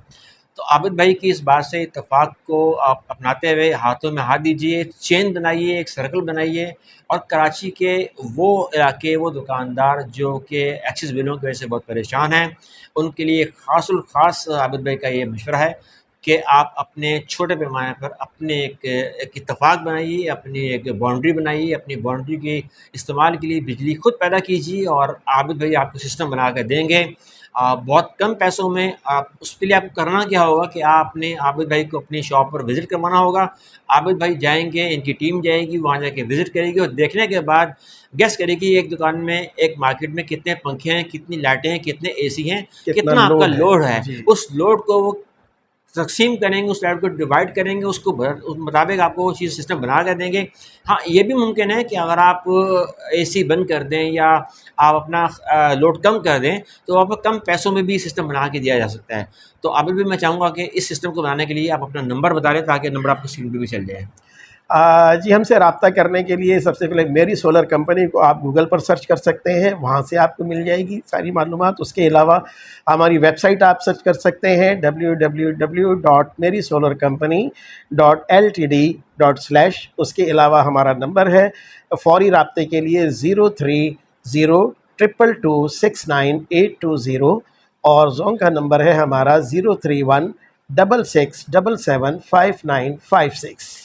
तो आबिद भाई की इस बात से इत्तेफ़ाक को आप अपनाते हुए हाथों में हाथ दीजिए, चेन बनाइए, एक सर्कल बनाइए और कराची के वो इलाके, वो दुकानदार जो कि एक्सिस बिलों की वजह से बहुत परेशान हैं, उनके लिए ख़ास आबिद भाई का ये मशवरा है कि आप अपने छोटे पैमाने पर अपने एक इत्तेफ़ाक बनाइए, अपनी एक बाउंड्री बनाइए, अपनी बाउंड्री के इस्तेमाल के लिए बिजली खुद पैदा कीजिए और आबिद भाई आपको सिस्टम बना कर देंगे। बहुत कम पैसों में। आप उसके लिए आपको करना क्या होगा कि आपने आबिद भाई को अपनी शॉप पर विज़िट करवाना होगा। आबिद भाई जाएँगे, इनकी टीम जाएगी, वहाँ जाके विज़िट करेगी और देखने के बाद गेस करेगी एक दुकान में, एक मार्केट में कितने पंखे हैं, कितनी लाइटें हैं, कितने एसी हैं, कितना कितना आपका लोड है। लोड है। जी। उस लोड को वो तक़सीम करेंगे, उस लाइट को डिवाइड करेंगे, उसको उस मुताबिक आपको वो चीज़ सिस्टम बना कर देंगे। हाँ, ये भी मुमकिन है कि अगर आप एसी बंद कर दें या आप अपना लोड कम कर दें, तो आपको कम पैसों में भी सिस्टम बना के दिया जा सकता है। तो अभी भी मैं चाहूँगा कि इस सिस्टम को बनाने के लिए आप अपना नंबर बता दें ताकि नंबर आपको स्क्रीन पे भी चल जाए। जी, हमसे रब्ता करने के लिए सबसे पहले मेरी सोलर कंपनी को आप गूगल पर सर्च कर सकते हैं, वहाँ से आपको मिल जाएगी सारी मालूमात। उसके अलावा हमारी वेबसाइट आप सर्च कर सकते हैं www.merisolarcompany.ltd./ उसके अलावा हमारा नंबर है फ़ौरी रब्ते के लिए 03022269820 और जोन का नंबर है हमारा 03166775956।